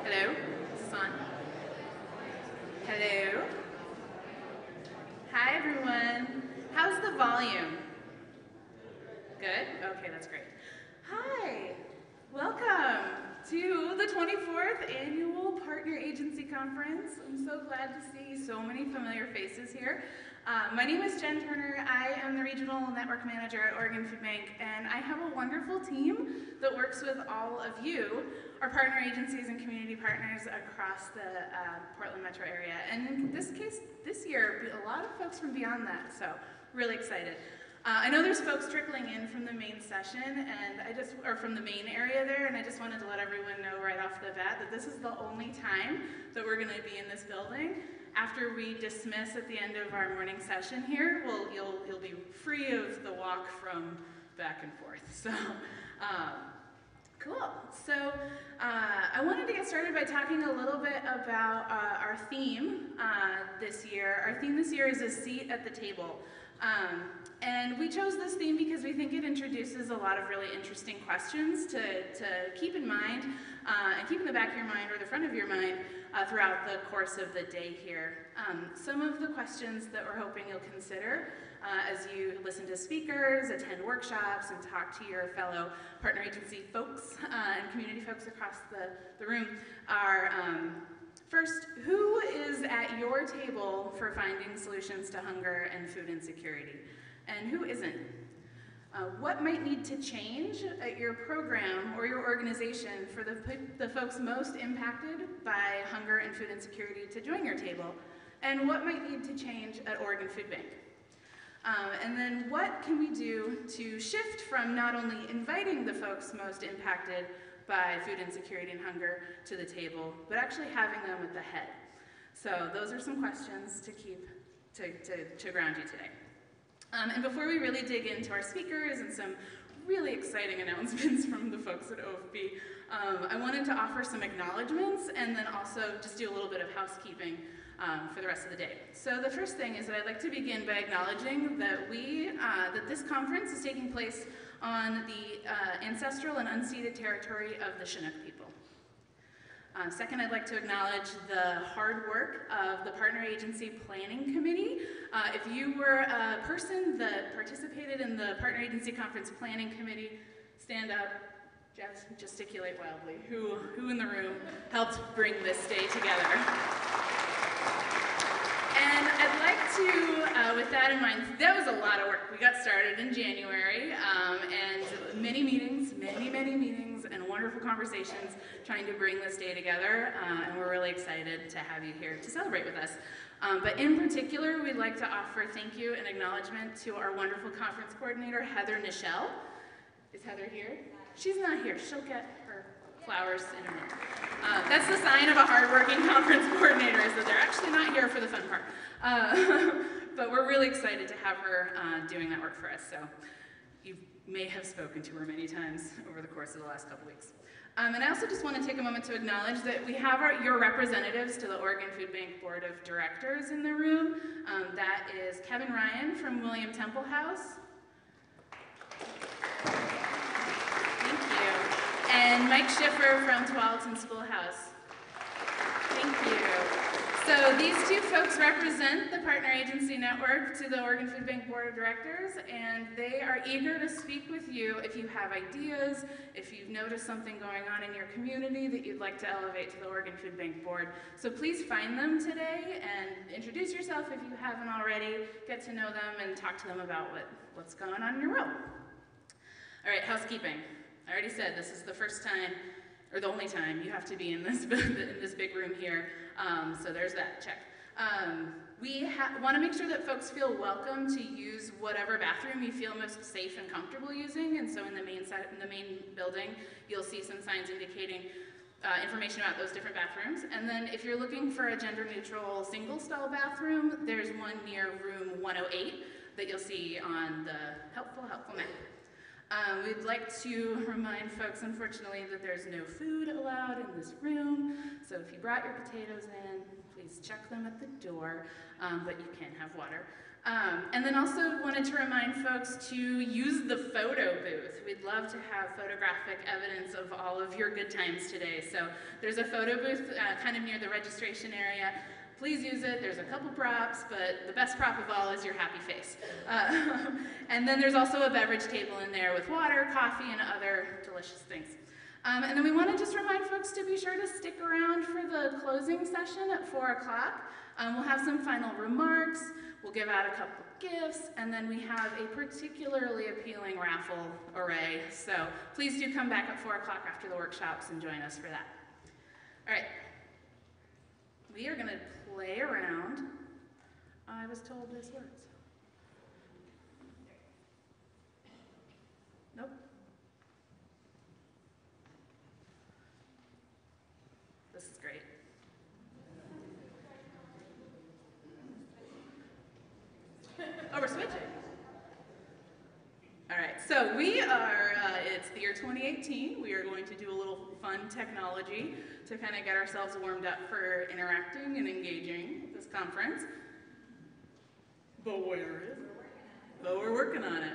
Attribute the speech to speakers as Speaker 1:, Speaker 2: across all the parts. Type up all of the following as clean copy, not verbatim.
Speaker 1: Hello? Is this on? Hello? Hi, everyone. How's the volume? Good? Okay, that's great. Hi. Welcome to the 24th Annual Partner Agency Conference. I'm so glad to see so many familiar faces here. My name is Jen Turner. I am the Regional Network Manager at Oregon Food Bank, and I have a wonderful team that works with all of you, our partner agencies and community partners across the Portland metro area. And in this case, this year, a lot of folks from beyond that, so really excited. I know there's folks trickling in from the main session, and or from the main area there, and I just wanted to let everyone know right off the bat that this is the only time that we're going to be in this building. After we dismiss at the end of our morning session here, you'll be free of the walk from back and forth. So, cool. So, I wanted to get started by talking a little bit about our theme this year. Our theme this year is a seat at the table. And we chose this theme because we think it introduces a lot of really interesting questions to keep in mind and keep in the back of your mind or the front of your mind throughout the course of the day here. Some of the questions that we're hoping you'll consider as you listen to speakers, attend workshops, and talk to your fellow partner agency folks and community folks across the room are first, who is at your table for finding solutions to hunger and food insecurity? And who isn't? What might need to change at your program or your organization for the folks most impacted by hunger and food insecurity to join your table? And what might need to change at Oregon Food Bank? And then what can we do to shift from not only inviting the folks most impacted by food insecurity and hunger to the table, but actually having them at the head? So those are some questions to keep to ground you today. And before we really dig into our speakers and some really exciting announcements from the folks at OFB, I wanted to offer some acknowledgements and then also just do a little bit of housekeeping for the rest of the day. So the first thing is that I'd like to begin by acknowledging that that this conference is taking place on the ancestral and unceded territory of the Chinook people. Second, I'd like to acknowledge the hard work of the Partner Agency Planning Committee. If you were a person that participated in the Partner Agency Conference Planning Committee, stand up, gesticulate wildly. Who in the room helped bring this day together? And I'd like to, with that in mind, that was a lot of work. We got started in January, and many meetings, and wonderful conversations trying to bring this day together, and we're really excited to have you here to celebrate with us. But in particular, we'd like to offer thank you and acknowledgement to our wonderful conference coordinator, Heather Nichelle. Is Heather here? She's not here. She'll get her flowers in a minute. That's the sign of a hardworking conference coordinator, is that they're actually not here for the fun part. But we're really excited to have her doing that work for us. So you may have spoken to her many times over the course of the last couple weeks. And I also just want to take a moment to acknowledge that we have your representatives to the Oregon Food Bank Board of Directors in the room. That is Kevin Ryan from William Temple House. Thank you. And Mike Schiffer from Tualatin Schoolhouse. Thank you. So these two folks represent the Partner Agency Network to the Oregon Food Bank Board of Directors, and they are eager to speak with you if you have ideas, if you've noticed something going on in your community that you'd like to elevate to the Oregon Food Bank Board. So please find them today and introduce yourself if you haven't already, get to know them and talk to them about what's going on in your world. All right, housekeeping. I already said this is the first time, or the only time, you have to be in this big room here. So there's that, check. We want to make sure that folks feel welcome to use whatever bathroom you feel most safe and comfortable using, and so in the main building, you'll see some signs indicating information about those different bathrooms. And then if you're looking for a gender-neutral single-stall bathroom, there's one near room 108 that you'll see on the helpful map. We'd like to remind folks, unfortunately, that there's no food allowed in this room, so if you brought your potatoes in, please check them at the door, but you can have water. And then also wanted to remind folks to use the photo booth. We'd love to have photographic evidence of all of your good times today. So there's a photo booth kind of near the registration area. Please use it. There's a couple props, but the best prop of all is your happy face. And then there's also a beverage table in there with water, coffee, and other delicious things. And then we want to just remind folks to be sure to stick around for the closing session at 4 o'clock. We'll have some final remarks, we'll give out a couple gifts, and then we have a particularly appealing raffle array. So please do come back at 4 o'clock after the workshops and join us for that. All right, we are going to play around. I was told this works. Nope. This is great. Oh, we're switching. All right, so we are, it's the year 2018. We are going to do a little fun technology to kind of get ourselves warmed up for interacting and engaging at this conference. But where is it? But we're working on it.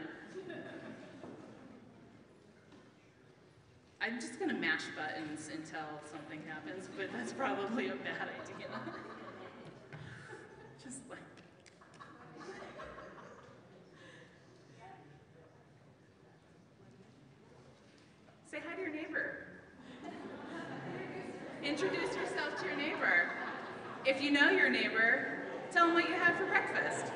Speaker 1: I'm just gonna mash buttons until something happens, but that's probably a bad idea. Just like. Say hi to your neighbor. Introduce yourself to your neighbor. If you know your neighbor, tell them what you had for breakfast.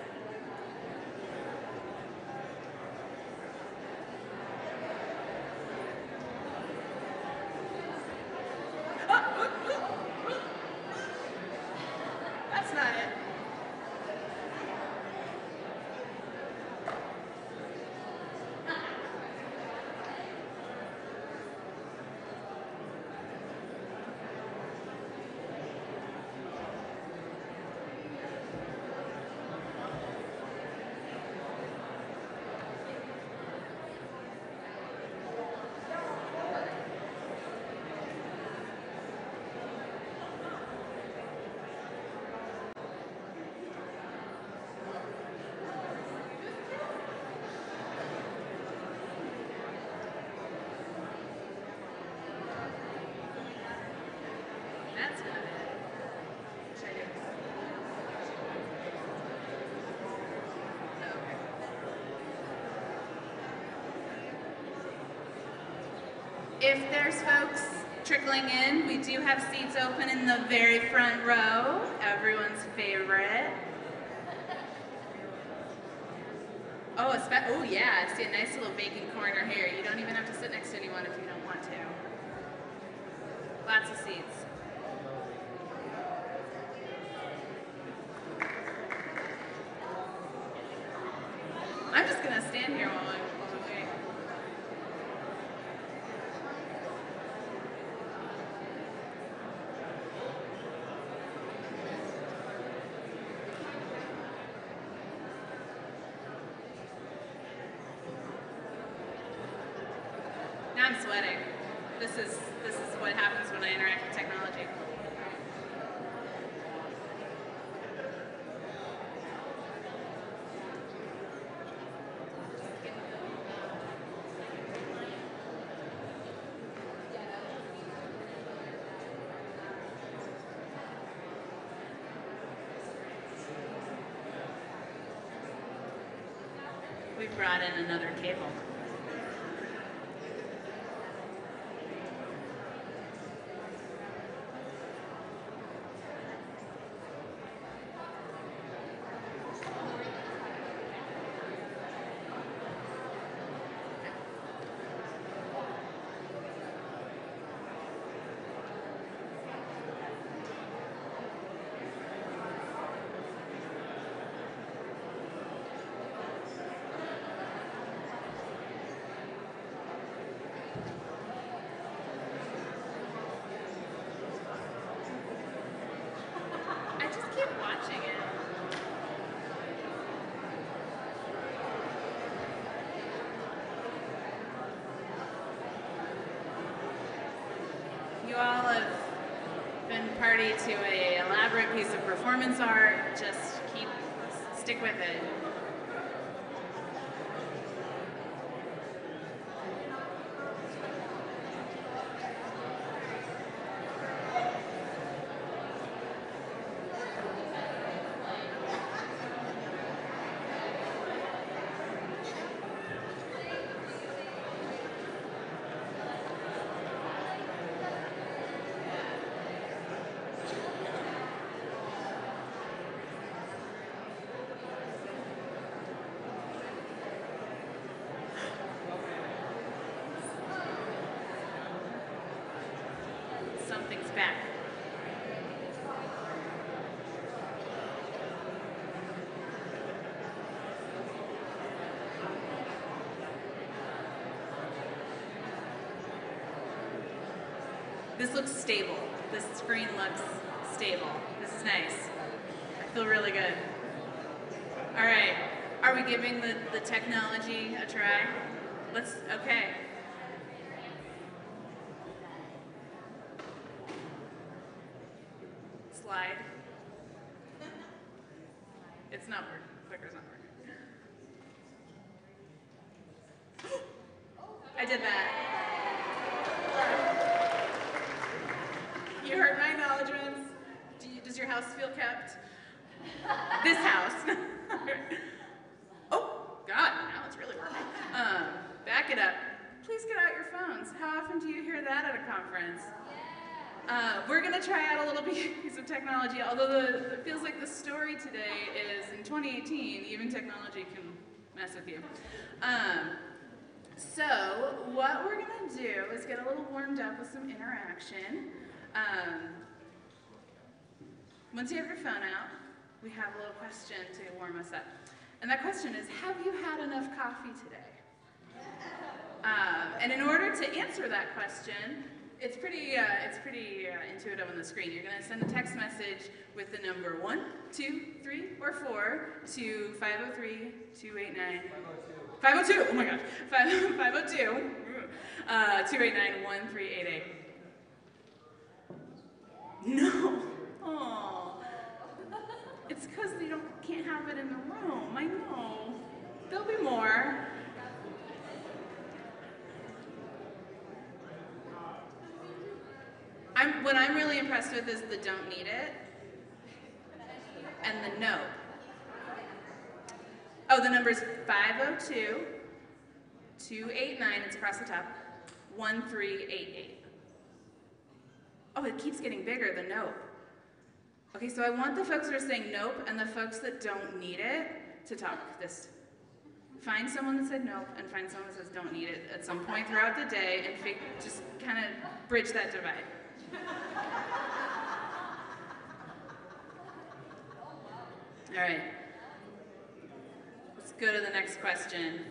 Speaker 1: That's not it. If there's folks trickling in, we do have seats open in the very front row, everyone's favorite. Oh yeah, I see a nice little vacant corner here. You don't even have to sit next to anyone if you don't want to. Lots of seats. I'm just gonna stand here while we wait. Now I'm sweating. This is what happens when I interact with technology. We've brought in another cable. You all have been party to an elaborate piece of performance art. Just stick with it. back. This looks stable. This screen looks stable. This is nice. I feel really good. All right, are we giving the technology a try? Okay. Slide. It's not working. Clicker's not working. I did that. You heard my acknowledgements. Does your house feel kept? This house. Oh, God, now it's really working. Back it up. Please get out your phones. How often do you hear that at a conference? We're going to try out a little piece of technology, although it feels like the story today is in 2018, even technology can mess with you. So what we're going to do is get a little warmed up with some interaction. Once you have your phone out, we have a little question to warm us up. And that question is, have you had enough coffee today? And in order to answer that question, it's pretty intuitive on the screen. You're going to send a text message with the number 1, 2, 3, or 4 to 503-289. 502. Oh my gosh. 502. 289-1388. No. Oh. It's because they can't have it in the room. I know. There'll be more. What I'm really impressed with is the don't need it and the no. Oh, the number's 502-289, it's across the top, 1388. Oh, it keeps getting bigger, the nope. Okay, so I want the folks that are saying nope and the folks that don't need it to talk this. Find someone that said nope and find someone that says don't need it at some point throughout the day and just kind of bridge that divide. All right, let's go to the next question.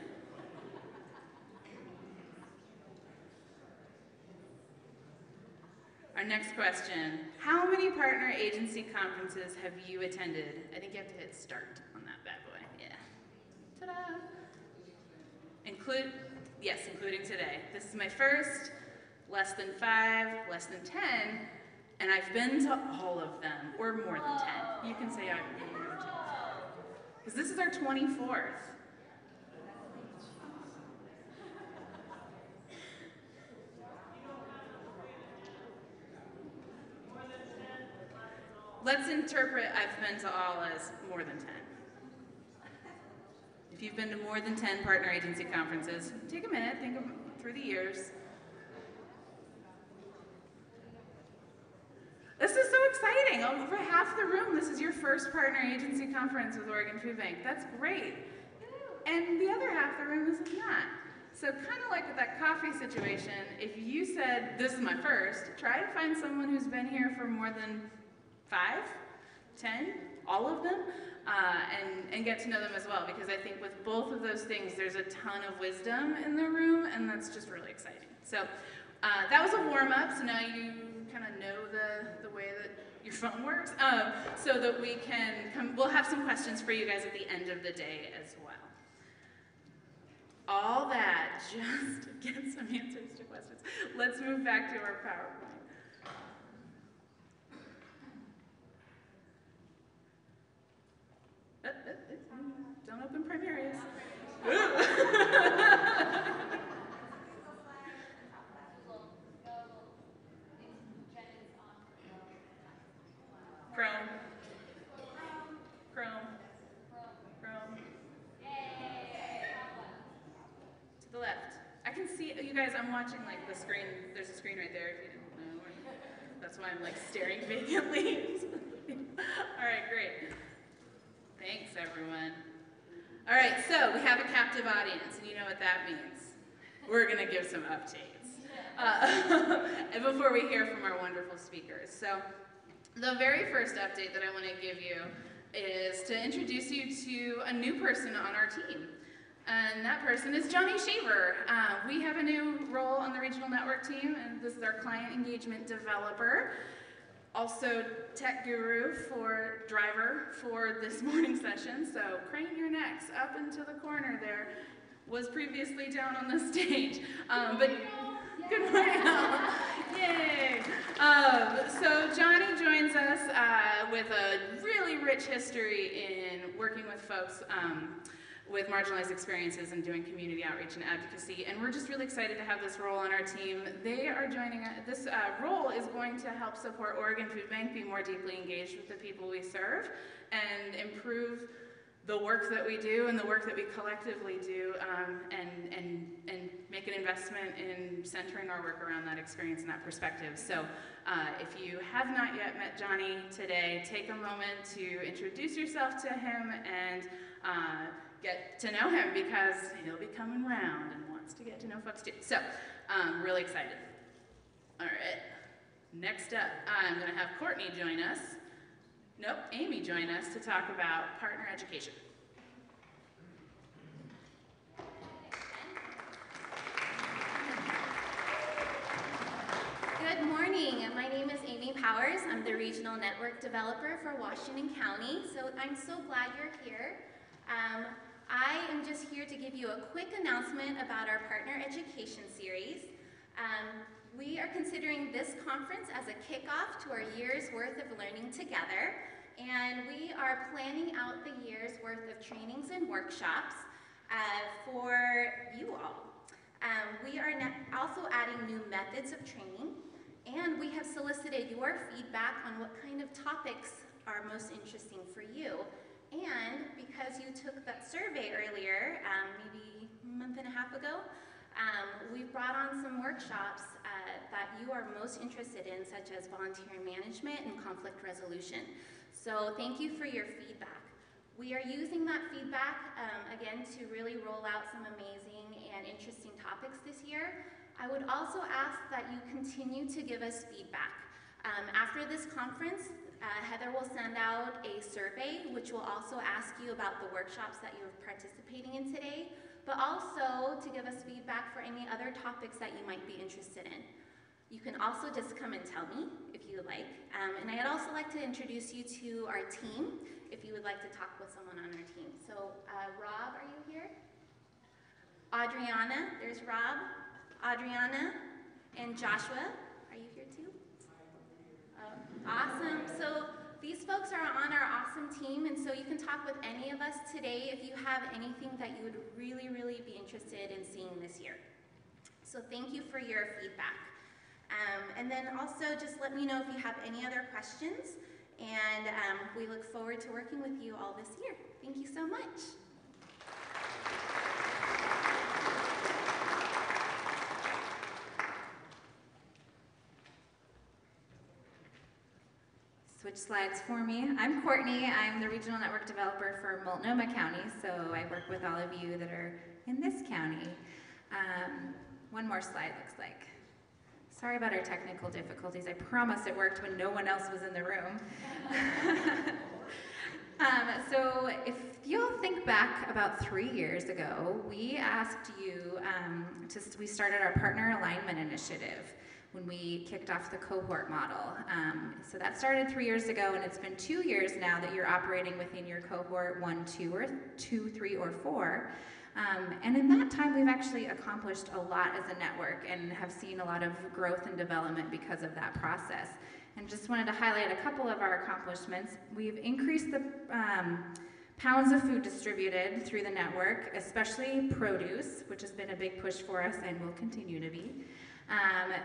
Speaker 1: Our next question, how many partner agency conferences have you attended? I think you have to hit start on that bad boy, yeah. Ta-da! Yes, including today. This is my first, less than 5, less than 10, and I've been to all of them, or more than 10. You can say I've been more than 10. Because this is our 24th. Let's interpret I've been to all as more than 10. If you've been to more than 10 partner agency conferences, take a minute, think through the years. This is so exciting. Over half the room, this is your first partner agency conference with Oregon Food Bank. That's great. And the other half of the room, this is not. So kind of like with that coffee situation, if you said, this is my first, try to find someone who's been here for more than 5, 10, all of them, and get to know them as well, because I think with both of those things, there's a ton of wisdom in the room, and that's just really exciting. So that was a warm-up, so now you kind of know the way that your phone works, so that we can we'll have some questions for you guys at the end of the day as well. All that just to get some answers to questions. Let's move back to our PowerPoint. Don't open primarius. Chrome. To the left. I can see, you guys, I'm watching like the screen. There's a screen right there if you didn't know. That's why I'm like staring vacantly. All right, great. Thanks, everyone. All right, so we have a captive audience, and you know what that means. We're going to give some updates. and before we hear from our wonderful speakers. So the very first update that I want to give you is to introduce you to a new person on our team. And that person is Johnny Shaver. We have a new role on the regional network team, and this is our client engagement developer. Also tech guru for driver for this morning session. So crane your necks up into the corner there. Was previously down on the stage. But good morning. Yay. So Johnny joins us with a really rich history in working with folks with marginalized experiences and doing community outreach and advocacy, and we're just really excited to have this role on our team. They are joining us. This role is going to help support Oregon Food Bank be more deeply engaged with the people we serve and improve the work that we do and the work that we collectively do, and make an investment in centering our work around that experience and that perspective. So if you have not yet met Johnny today, take a moment to introduce yourself to him and get to know him, because he'll be coming around and wants to get to know folks too. So, really excited. All right, next up, I'm gonna have Courtney join us. Nope, Amy join us to talk about partner education.
Speaker 2: Good morning, my name is Amy Powers. I'm the Regional Network Developer for Washington County, so I'm so glad you're here. I am just here to give you a quick announcement about our Partner Education Series. We are considering this conference as a kickoff to our year's worth of learning together, and we are planning out the year's worth of trainings and workshops for you all. We are also adding new methods of training, and we have solicited your feedback on what kind of topics are most interesting for you. And because you took that survey earlier, maybe a month and a half ago, we've brought on some workshops that you are most interested in, such as volunteer management and conflict resolution. So thank you for your feedback. We are using that feedback, again, to really roll out some amazing and interesting topics this year. I would also ask that you continue to give us feedback. After this conference, Heather will send out a survey which will also ask you about the workshops that you're participating in today, but also to give us feedback for any other topics that you might be interested in. You can also just come and tell me if you would like. And I'd also like to introduce you to our team if you would like to talk with someone on our team. So Rob, are you here? Adriana, there's Rob, Adriana, and Joshua. Are you here too? Awesome. So these folks are on our awesome team, and so you can talk with any of us today if you have anything that you would really, really be interested in seeing this year. So thank you for your feedback. And then also just let me know if you have any other questions, and we look forward to working with you all this year. Thank you so much.
Speaker 3: Switch slides for me. I'm Courtney. I'm the Regional Network Developer for Multnomah County, so I work with all of you that are in this county. One more slide, looks like. Sorry about our technical difficulties. I promise it worked when no one else was in the room. So if you'll think back about 3 years ago, we asked you, we started our Partner Alignment Initiative when we kicked off the cohort model. So that started 3 years ago, and it's been 2 years now that you're operating within your cohort 1, 2, 3, or 4. And in that time, we've actually accomplished a lot as a network and have seen a lot of growth and development because of that process. And just wanted to highlight a couple of our accomplishments. We've increased the pounds of food distributed through the network, especially produce, which has been a big push for us and will continue to be.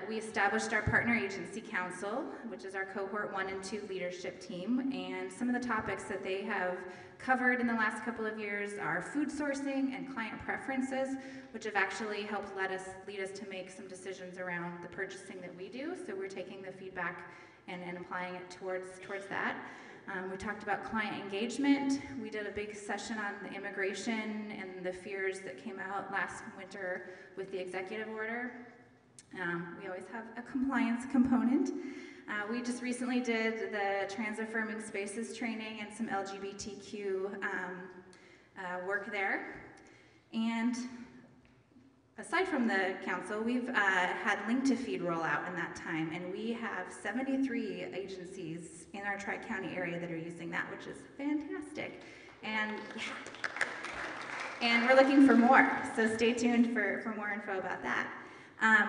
Speaker 3: We established our Partner Agency Council, which is our cohort 1 and 2 leadership team, and some of the topics that they have covered in the last couple of years are food sourcing and client preferences, which have actually helped lead us to make some decisions around the purchasing that we do. So we're taking the feedback and applying it towards that. We talked about client engagement. We did a big session on the immigration and the fears that came out last winter with the executive order. We always have a compliance component. We just recently did the trans-affirming spaces training and some LGBTQ work there. And aside from the council, we've had Link to Feed roll out in that time, and we have 73 agencies in our Tri-County area that are using that, which is fantastic. And we're looking for more, so stay tuned for more info about that.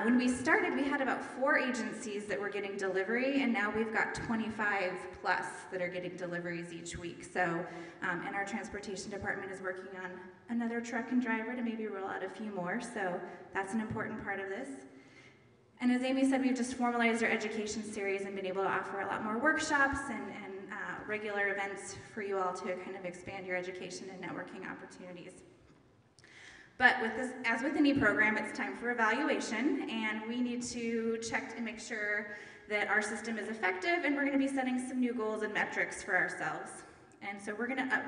Speaker 3: When we started, we had about 4 agencies that were getting delivery, and now we've got 25 plus that are getting deliveries each week. So, and our transportation department is working on another truck and driver to maybe roll out a few more, so that's an important part of this. And as Amy said, we've just formalized our education series and been able to offer a lot more workshops and regular events for you all to kind of expand your education and networking opportunities. But with this, as with any program, it's time for evaluation, and we need to check and make sure that our system is effective, and we're going to be setting some new goals and metrics for ourselves. And so we're going to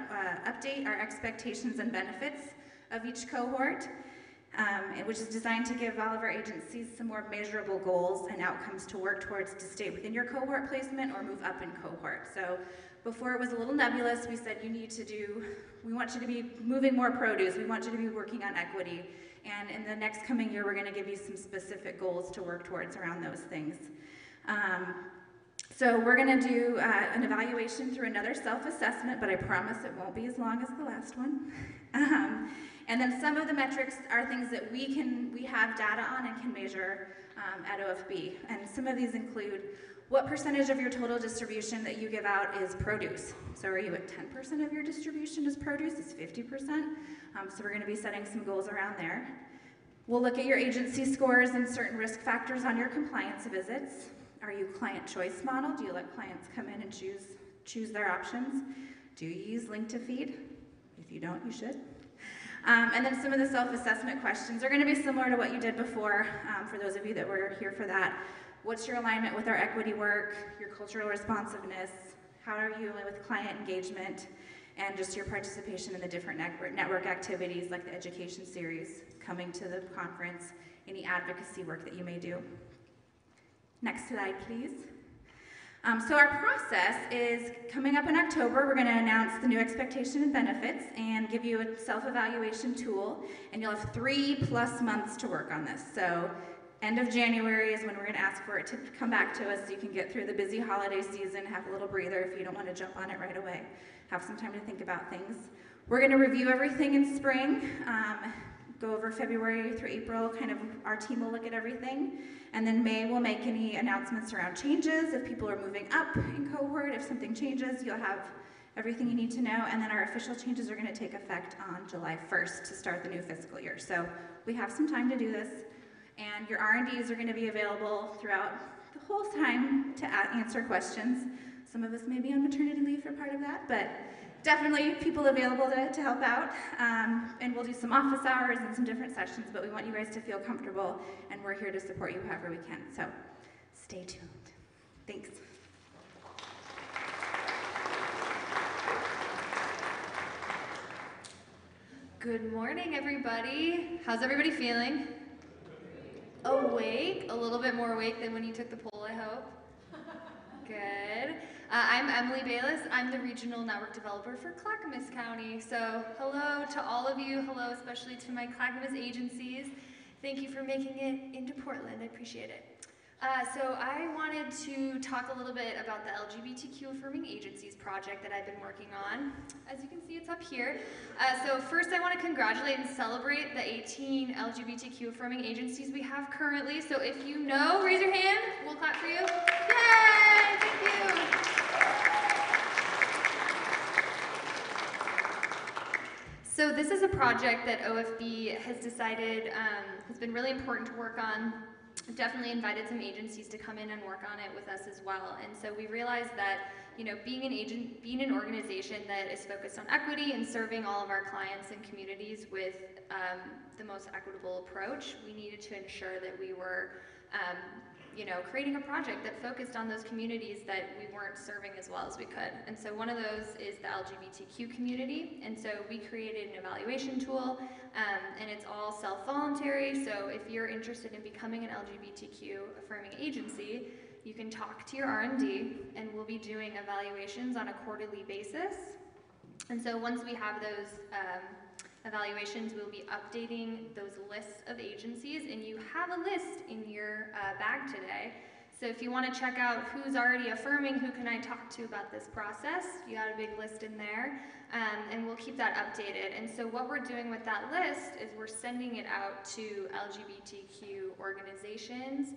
Speaker 3: update our expectations and benefits of each cohort, which is designed to give all of our agencies some more measurable goals and outcomes to work towards to stay within your cohort placement or move up in cohort. So before it was a little nebulous, we said we want you to be moving more produce, we want you to be working on equity, and in the next coming year, we're going to give you some specific goals to work towards around those things. So we're going to do an evaluation through another self-assessment, but I promise it won't be as long as the last one. And then some of the metrics are things that we have data on and can measure at OFB. And some of these include what percentage of your total distribution that you give out is produce. So are you at 10% of your distribution is produce? Is 50%? So we're going to be setting some goals around there. We'll look at your agency scores and certain risk factors on your compliance visits. Are you client choice model? Do you let clients come in and choose their options? Do you use Link to Feed? If you don't, you should. And then some of the self-assessment questions are going to be similar to what you did before, for those of you that were here for that. What's your alignment with our equity work, your cultural responsiveness, how are you with client engagement, and just your participation in the different network activities like the education series, coming to the conference, any advocacy work that you may do. Next slide, please. So our process is coming up in October. We're going to announce the new expectation and benefits and give you a self-evaluation tool, and you'll have 3+ months to work on this. So end of January is when we're going to ask for it to come back to us so you can get through the busy holiday season, have a little breather if you don't want to jump on it right away. Have some time to think about things. We're going to review everything in spring, go over February through April, kind of our team will look at everything. And then May we'll make any announcements around changes. If people are moving up in cohort, if something changes, you'll have everything you need to know. And then our official changes are going to take effect on July 1st to start the new fiscal year. So we have some time to do this. And your R&Ds are going to be available throughout the whole time to answer questions. Some of us may be on maternity leave for part of that, but definitely people available to help out. And we'll do some office hours and some different sessions, but we want you guys to feel comfortable, and we're here to support you however we can. So stay tuned. Thanks.
Speaker 4: Good morning, everybody. How's everybody feeling? Awake? A little bit more awake than when you took the poll, I hope. Good. I'm Emily Bayless. I'm the Regional Network Developer for Clackamas County. So hello to all of you. Hello especially to my Clackamas agencies. Thank you for making it into Portland. I appreciate it. So I wanted to talk a little bit about the LGBTQ Affirming Agencies project that I've been working on. As you can see, it's up here. So first I want to congratulate and celebrate the 18 LGBTQ Affirming Agencies we have currently. So if you know, raise your hand. We'll clap for you. Yay! Thank you. So this is a project that OFB has decided has been really important to work on. I've definitely invited some agencies to come in and work on it with us as well. And so we realized that, you know, being an organization that is focused on equity and serving all of our clients and communities with the most equitable approach, we needed to ensure that we were creating a project that focused on those communities that we weren't serving as well as we could. And so one of those is the LGBTQ community. And so we created an evaluation tool, and it's all self-voluntary. So if you're interested in becoming an LGBTQ affirming agency, you can talk to your R&D, and we'll be doing evaluations on a quarterly basis. And so once we have those evaluations, we'll be updating those lists of agencies, and you have a list in your bag today. So if you want to check out who's already affirming, who can I talk to about this process, you got a big list in there, and we'll keep that updated. And so what we're doing with that list is we're sending it out to LGBTQ organizations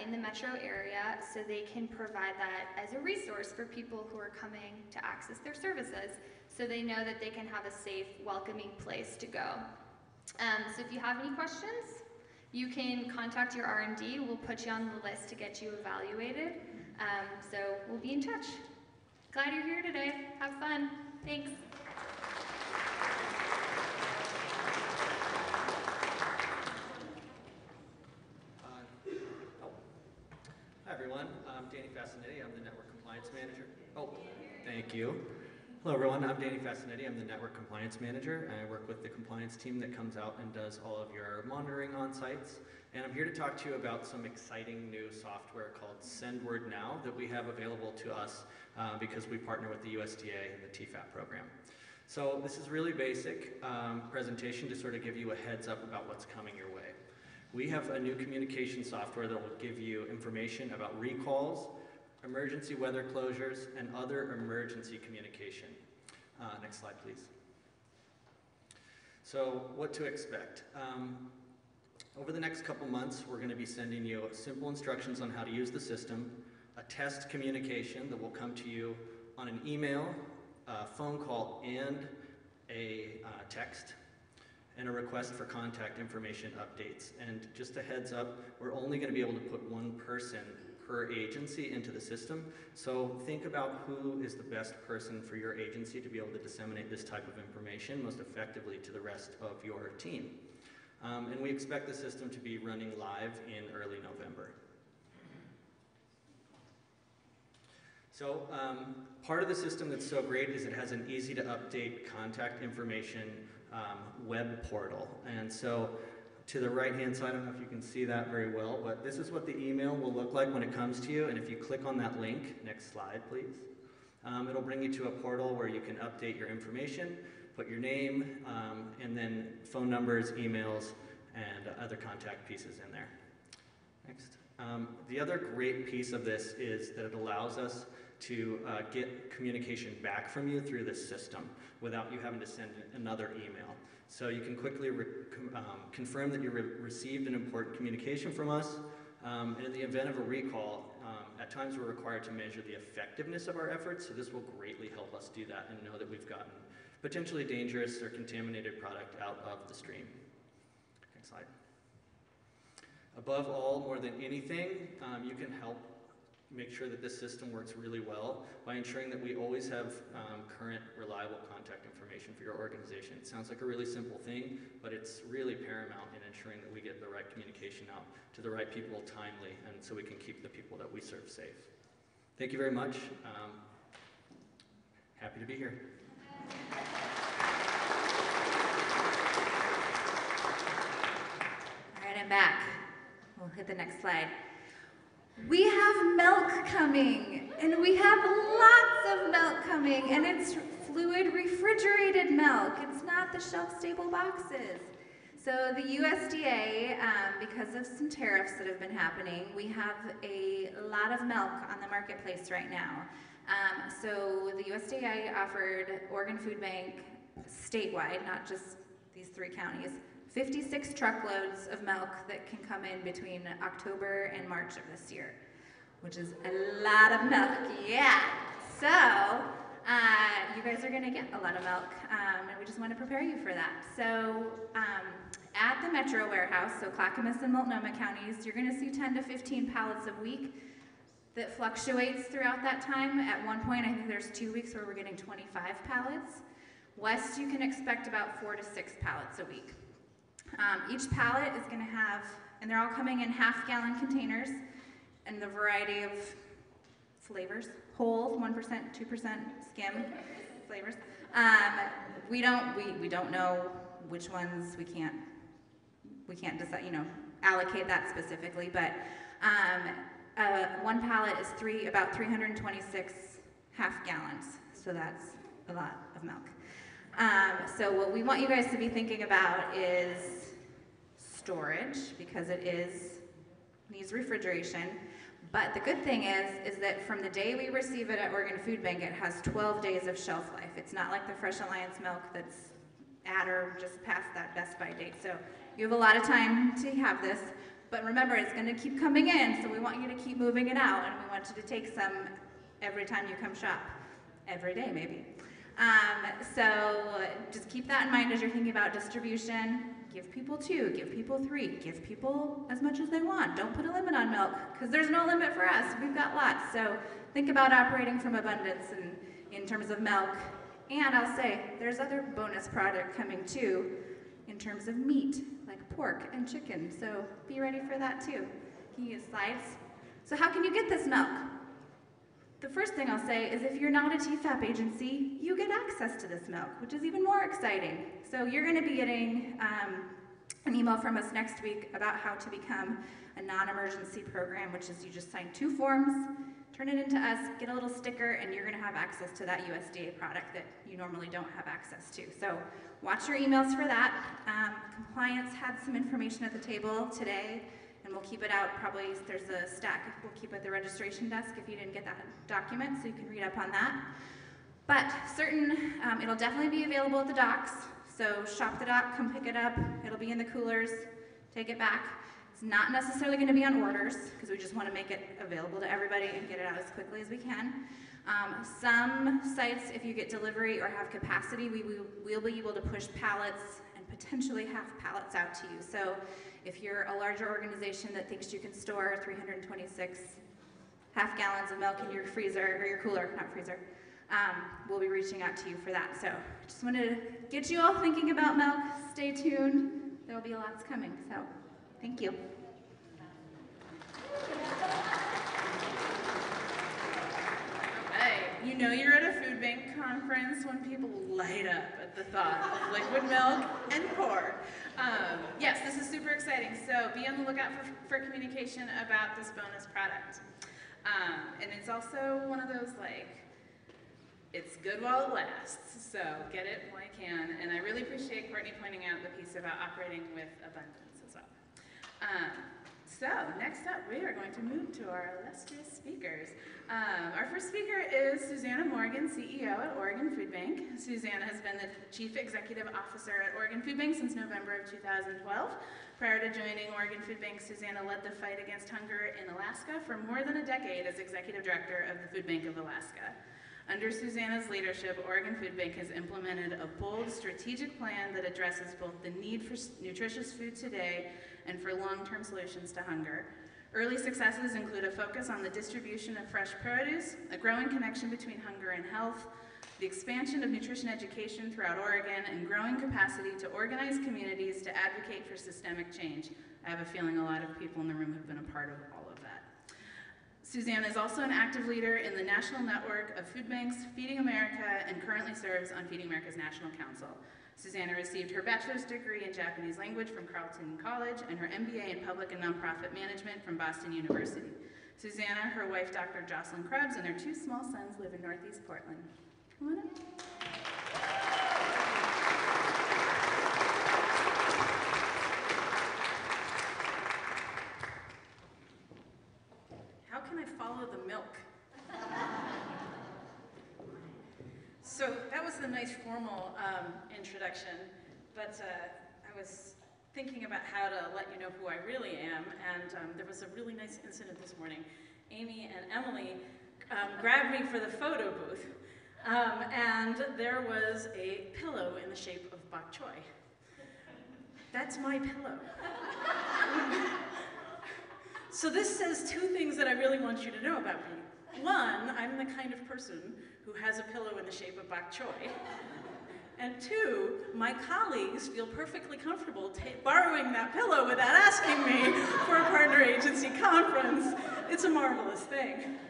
Speaker 4: in the metro area so they can provide that as a resource for people who are coming to access their services, so they know that they can have a safe, welcoming place to go. So if you have any questions, you can contact your R&D. We'll put you on the list to get you evaluated. So we'll be in touch. Glad you're here today. Have fun. Thanks.
Speaker 5: Hi everyone, I'm Danny Fascinetti. I'm the Network Compliance Manager. Oh, thank you. Hello everyone, I'm Danny Fascinetti. I'm the Network Compliance Manager, and I work with the compliance team that comes out and does all of your monitoring on sites. And I'm here to talk to you about some exciting new software called SendWord Now that we have available to us because we partner with the USDA and the TFAP program. So this is really basic presentation to sort of give you a heads up about what's coming your way. We have a new communication software that will give you information about recalls, emergency weather closures, and other emergency communication. Next slide, please. So what to expect? Over the next couple months, we're going to be sending you simple instructions on how to use the system, a test communication that will come to you on an email, a phone call, and a text, and a request for contact information updates. And just a heads up, we're only going to be able to put one person per agency into the system. So think about who is the best person for your agency to be able to disseminate this type of information most effectively to the rest of your team. And we expect the system to be running live in early November. So part of the system that's so great is it has an easy to update contact information web portal. And so to the right-hand side, I don't know if you can see that very well, but this is what the email will look like when it comes to you. And if you click on that link, next slide, please, it'll bring you to a portal where you can update your information, put your name, and then phone numbers, emails, and other contact pieces in there. Next. The other great piece of this is that it allows us to get communication back from you through this system without you having to send another email. So you can quickly confirm that you received an important communication from us, and in the event of a recall, at times we're required to measure the effectiveness of our efforts, so this will greatly help us do that and know that we've gotten potentially dangerous or contaminated product out of the stream. Next slide. Above all, more than anything, you can help make sure that this system works really well by ensuring that we always have current, reliable contact information for your organization. It sounds like a really simple thing, but it's really paramount in ensuring that we get the right communication out to the right people timely, and so we can keep the people that we serve safe. Thank you very much. Happy to be here.
Speaker 3: All right, I'm back. We'll hit the next slide. We have milk coming, and we have lots of milk coming, and it's fluid refrigerated milk. It's not the shelf-stable boxes. So the USDA, because of some tariffs that have been happening, we have a lot of milk on the marketplace right now. So the USDA offered Oregon Food Bank statewide, not just these 3 counties, 56 truckloads of milk that can come in between October and March of this year, which is a lot of milk, yeah. So, you guys are gonna get a lot of milk, and we just wanna prepare you for that. So, at the Metro warehouse, so Clackamas and Multnomah counties, you're gonna see 10 to 15 pallets a week. That fluctuates throughout that time. At one point, I think there's 2 weeks where we're getting 25 pallets. West, you can expect about 4 to 6 pallets a week. Each pallet is going to have, and they're all coming in half-gallon containers. and the variety of flavors, whole, 1%, 2%, skim flavors. We don't know which ones we can't decide, allocate that specifically, but one pallet is about 326 half gallons, so that's a lot of milk. So what we want you guys to be thinking about is storage, because it needs refrigeration. But the good thing is that from the day we receive it at Oregon Food Bank, it has 12 days of shelf life. It's not like the Fresh Alliance milk that's at or just past that best by date. So you have a lot of time to have this, but remember, it's going to keep coming in, so we want you to keep moving it out, and we want you to take some every time you come shop. Every day, maybe. So just keep that in mind as you're thinking about distribution. Give people 2, give people 3, give people as much as they want. Don't put a limit on milk, because there's no limit for us. We've got lots. So think about operating from abundance in terms of milk. And I'll say, there's other bonus product coming too, in terms of meat, like pork and chicken. So be ready for that too. Can you get slides? So how can you get this milk? The first thing I'll say is if you're not a TFAP agency, you get access to this milk, which is even more exciting. So you're going to be getting an email from us next week about how to become a non-emergency program, which is you just sign 2 forms, turn it into us, get a little sticker, and you're going to have access to that USDA product that you normally don't have access to. So watch your emails for that. Compliance had some information at the table today, and we'll keep it out. Probably there's a stack we'll keep at the registration desk if you didn't get that document, so you can read up on that. But it'll definitely be available at the docks. So shop the dock, come pick it up. It'll be in the coolers, take it back. It's not necessarily going to be on orders, because we just want to make it available to everybody and get it out as quickly as we can. Some sites, if you get delivery or have capacity, we'll be able to push pallets and potentially half pallets out to you. So if you're a larger organization that thinks you can store 326 half gallons of milk in your freezer, or your cooler, not freezer, we'll be reaching out to you for that. So just wanted to get you all thinking about milk. Stay tuned. There will be lots coming. So thank you.
Speaker 1: Hey, you know you're at a food bank conference when people light up at the thought of liquid milk and pork. Yes, this is super exciting, so be on the lookout for communication about this bonus product. And it's also one of those, it's good while it lasts, so get it while you can. And I really appreciate Courtney pointing out the piece about operating with abundance as well. So next up, we are going to move to our illustrious speakers. Our first speaker is Susannah Morgan, CEO at Oregon Food Bank. Susannah has been the Chief Executive Officer at Oregon Food Bank since November of 2012. Prior to joining Oregon Food Bank, Susannah led the fight against hunger in Alaska for more than a decade as Executive Director of the Food Bank of Alaska. Under Susannah's leadership, Oregon Food Bank has implemented a bold strategic plan that addresses both the need for nutritious food today and for long-term solutions to hunger. Early successes include a focus on the distribution of fresh produce, a growing connection between hunger and health, the expansion of nutrition education throughout Oregon, and growing capacity to organize communities to advocate for systemic change. I have a feeling a lot of people in the room have been a part of all of that. Susannah is also an active leader in the National Network of Food Banks, Feeding America, and currently serves on Feeding America's National Council. Susannah received her bachelor's degree in Japanese language from Carleton College and her MBA in Public and Nonprofit Management from Boston University. Susannah, her wife, Dr. Jocelyn Krebs, and their 2 small sons live in Northeast Portland. Come on up. How can I follow the milk? So that was a nice formal introduction, but I was thinking about how to let you know who I really am, and there was a really nice incident this morning. Amy and Emily grabbed me for the photo booth, and there was a pillow in the shape of bok choy. That's my pillow. So this says 2 things that I really want you to know about me. One, I'm the kind of person who has a pillow in the shape of bok choy. And 2, my colleagues feel perfectly comfortable borrowing that pillow without asking me for a partner agency conference.
Speaker 6: It's a marvelous thing.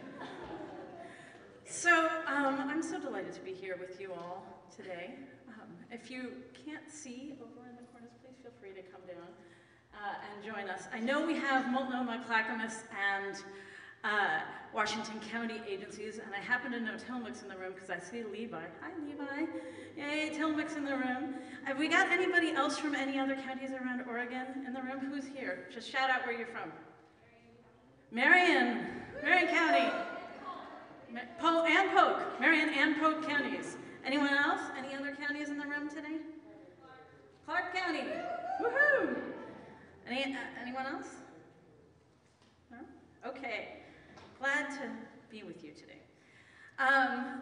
Speaker 6: So I'm so delighted to be here with you all today. If you can't see over in the corners, please feel free to come down and join us. I know we have Multnomah, Clackamas, and Washington County agencies, and I happen to know Tillamook's in the room because I see Levi. Hi, Levi. Yay, Tillamook's in the room. Have we got anybody else from any other counties around Oregon in the room? Who's here? Just shout out where you're from. Marion County. And Polk. Marion and Polk counties. Anyone else? Any other counties in the room today? Clark County. Woohoo! Anyone else? No? Okay. Glad to be with you today.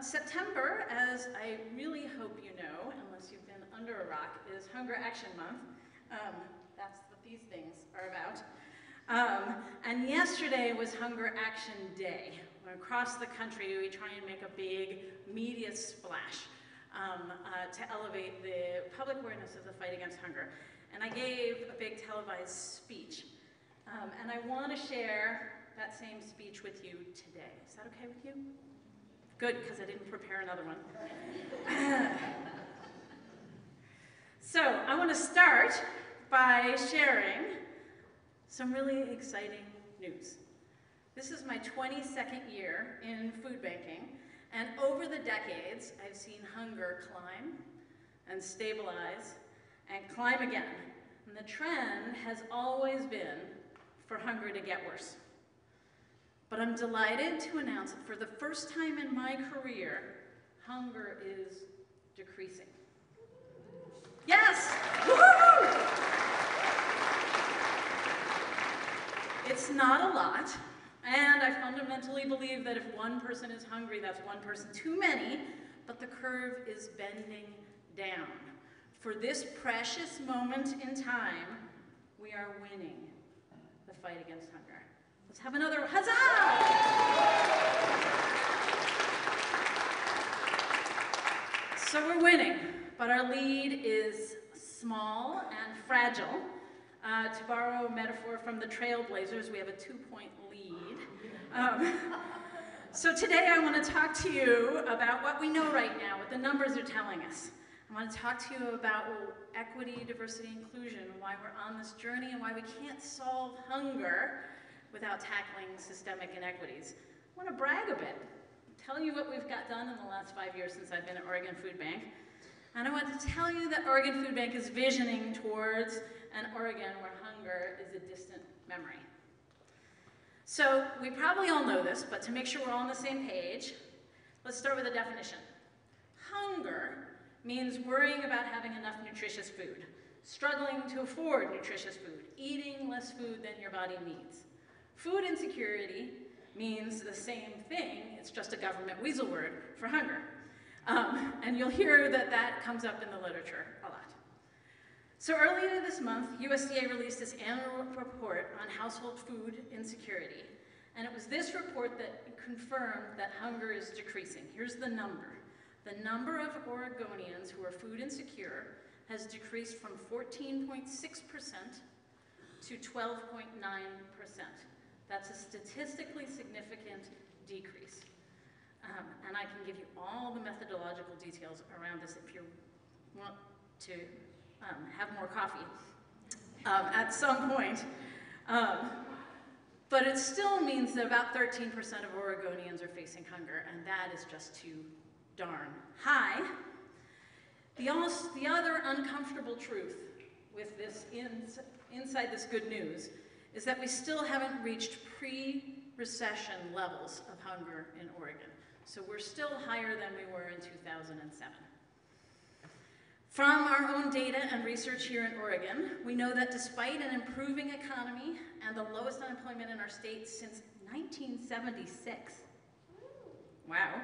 Speaker 6: September, as I really hope you know, unless you've been under a rock, is Hunger Action Month. That's what these things are about. And yesterday was Hunger Action Day. Across the country, we try and make a big media splash to elevate the public awareness of the fight against hunger. And I gave a big televised speech. And I want to share that same speech with you today. Is that okay with you? Good, because I didn't prepare another one. So I want to start by sharing some really exciting news. This is my 22nd year in food banking, and over the decades, I've seen hunger climb and stabilize and climb again. And the trend has always been for hunger to get worse. But I'm delighted to announce that for the first time in my career, hunger is decreasing. Yes! Woo-hoo! It's not a lot. And I fundamentally believe that if one person is hungry, that's one person too many, but the curve is bending down. For this precious moment in time, we are winning the fight against hunger. Let's have another huzzah! So we're winning, but our lead is small and fragile. To borrow a metaphor from the Trailblazers, we have a 2-point lead. So today I want to talk to you about what we know right now, what the numbers are telling us. I want to talk to you about equity, diversity, inclusion, why we're on this journey, and why we can't solve hunger without tackling systemic inequities. I want to brag a bit, tell you what we've got done in the last 5 years since I've been at Oregon Food Bank. And I want to tell you that Oregon Food Bank is visioning towards an Oregon where hunger is a distant memory. So we probably all know this, but to make sure we're all on the same page, let's start with a definition. Hunger means worrying about having enough nutritious food, struggling to afford nutritious food, eating less food than your body needs. Food insecurity means the same thing, it's just a government weasel word for hunger. And you'll hear that that comes up in the literature a lot. So earlier this month, USDA released its annual report on household food insecurity. And it was this report that confirmed that hunger is decreasing. Here's the number. The number of Oregonians who are food insecure has decreased from 14.6% to 12.9%. That's a statistically significant decrease. And I can give you all the methodological details around this if you want to have more coffee at some point. But it still means that about 13% of Oregonians are facing hunger, and that is just too darn high. The other uncomfortable truth with this inside this good news is that we still haven't reached pre-recession levels of hunger in Oregon. So we're still higher than we were in 2007. From our own data and research here in Oregon, we know that despite an improving economy and the lowest unemployment in our state since 1976, wow,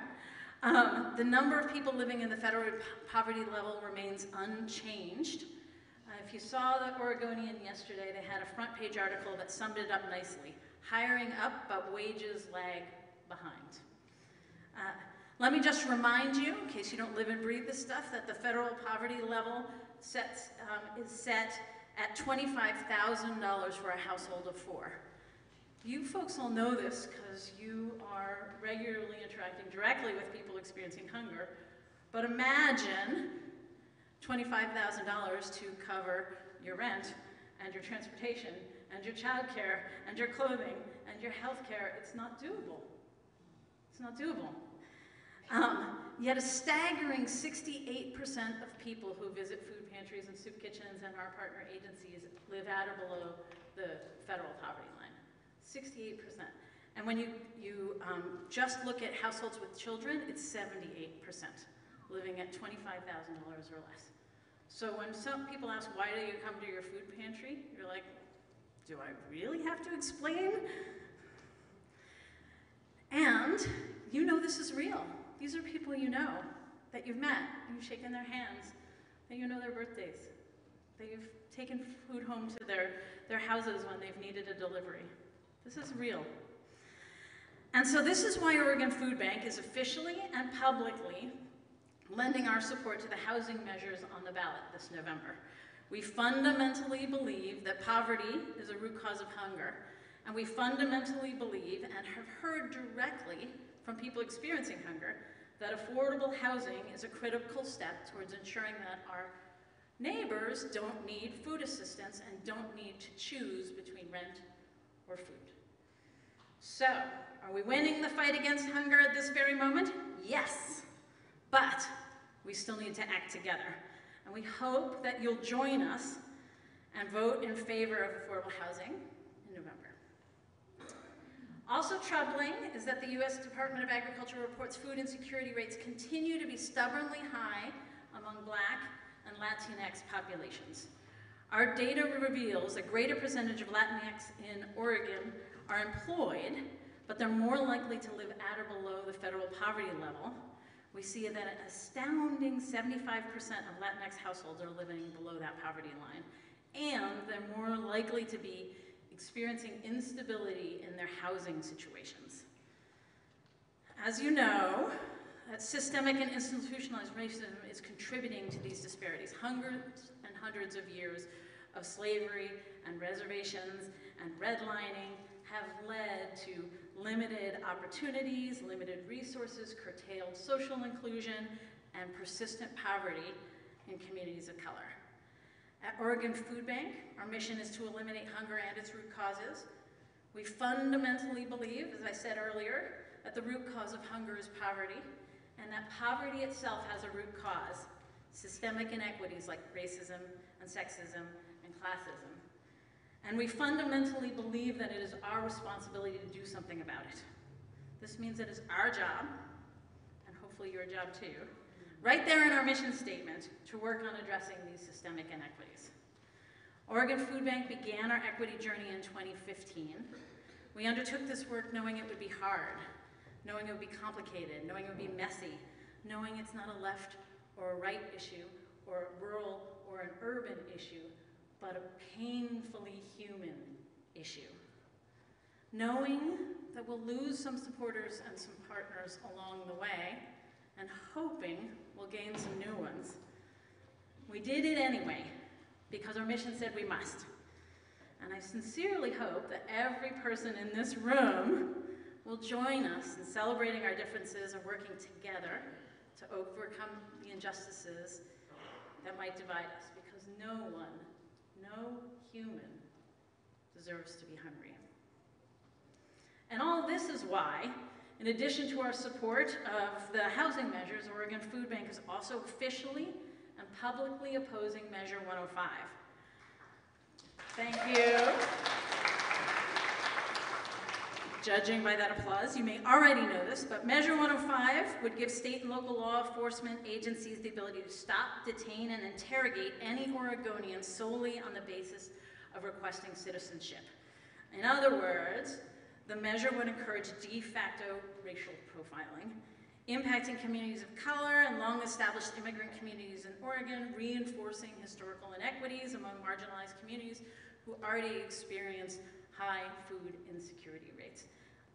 Speaker 6: the number of people living in the federal poverty level remains unchanged. If you saw the Oregonian yesterday, they had a front page article that summed it up nicely. Hiring up, but wages lag behind. Let me just remind you, in case you don't live and breathe this stuff, that the federal poverty level is set at $25,000 for a household of 4. You folks all know this because you are regularly interacting directly with people experiencing hunger, but imagine $25,000 to cover your rent and your transportation and your childcare and your clothing and your health care. It's not doable. It's not doable. Yet a staggering 68% of people who visit food pantries and soup kitchens and our partner agencies live at or below the federal poverty line. 68%. And when you just look at households with children, it's 78% living at $25,000 or less. So when some people ask, why do you come to your food pantry? You're like, do I really have to explain? And you know this is real. These are people you know, that you've met, you've shaken their hands, that you know their birthdays, that you've taken food home to their houses when they've needed a delivery. This is real. And so this is why Oregon Food Bank is officially and publicly lending our support to the housing measures on the ballot this November. We fundamentally believe that poverty is a root cause of hunger, and we fundamentally believe and have heard directly from people experiencing hunger that affordable housing is a critical step towards ensuring that our neighbors don't need food assistance and don't need to choose between rent or food. So, are we winning the fight against hunger at this very moment? Yes, but we still need to act together. And we hope that you'll join us and vote in favor of affordable housing in November. Also troubling is that the U.S. Department of Agriculture reports food insecurity rates continue to be stubbornly high among Black and Latinx populations. Our data reveals a greater percentage of Latinx in Oregon are employed, but they're more likely to live at or below the federal poverty level. We see that an astounding 75% of Latinx households are living below that poverty line, and they're more likely to be experiencing instability in their housing situations. As you know, systemic and institutionalized racism is contributing to these disparities. Hundreds and hundreds of years of slavery and reservations and redlining have led to limited opportunities, limited resources, curtailed social inclusion, and persistent poverty in communities of color. At Oregon Food Bank, our mission is to eliminate hunger and its root causes. We fundamentally believe, as I said earlier, that the root cause of hunger is poverty, and that poverty itself has a root cause, systemic inequities like racism and sexism and classism. And we fundamentally believe that it is our responsibility to do something about it. This means it is our job, and hopefully your job too, right there in our mission statement, to work on addressing these systemic inequities. Oregon Food Bank began our equity journey in 2015. We undertook this work knowing it would be hard, knowing it would be complicated, knowing it would be messy, knowing it's not a left or a right issue, or a rural or an urban issue, but a painfully human issue. Knowing that we'll lose some supporters and some partners along the way, and hoping we'll gain some new ones. We did it anyway, because our mission said we must. And I sincerely hope that every person in this room will join us in celebrating our differences and working together to overcome the injustices that might divide us, because no one, no human deserves to be hungry. And all this is why, in addition to our support of the housing measures, Oregon Food Bank is also officially and publicly opposing Measure 105. Thank you. Judging by that applause, you may already know this, but Measure 105 would give state and local law enforcement agencies the ability to stop, detain, and interrogate any Oregonian solely on the basis of requesting citizenship. In other words, the measure would encourage de facto racial profiling, impacting communities of color and long-established immigrant communities in Oregon, reinforcing historical inequities among marginalized communities who already experience high food insecurity rates.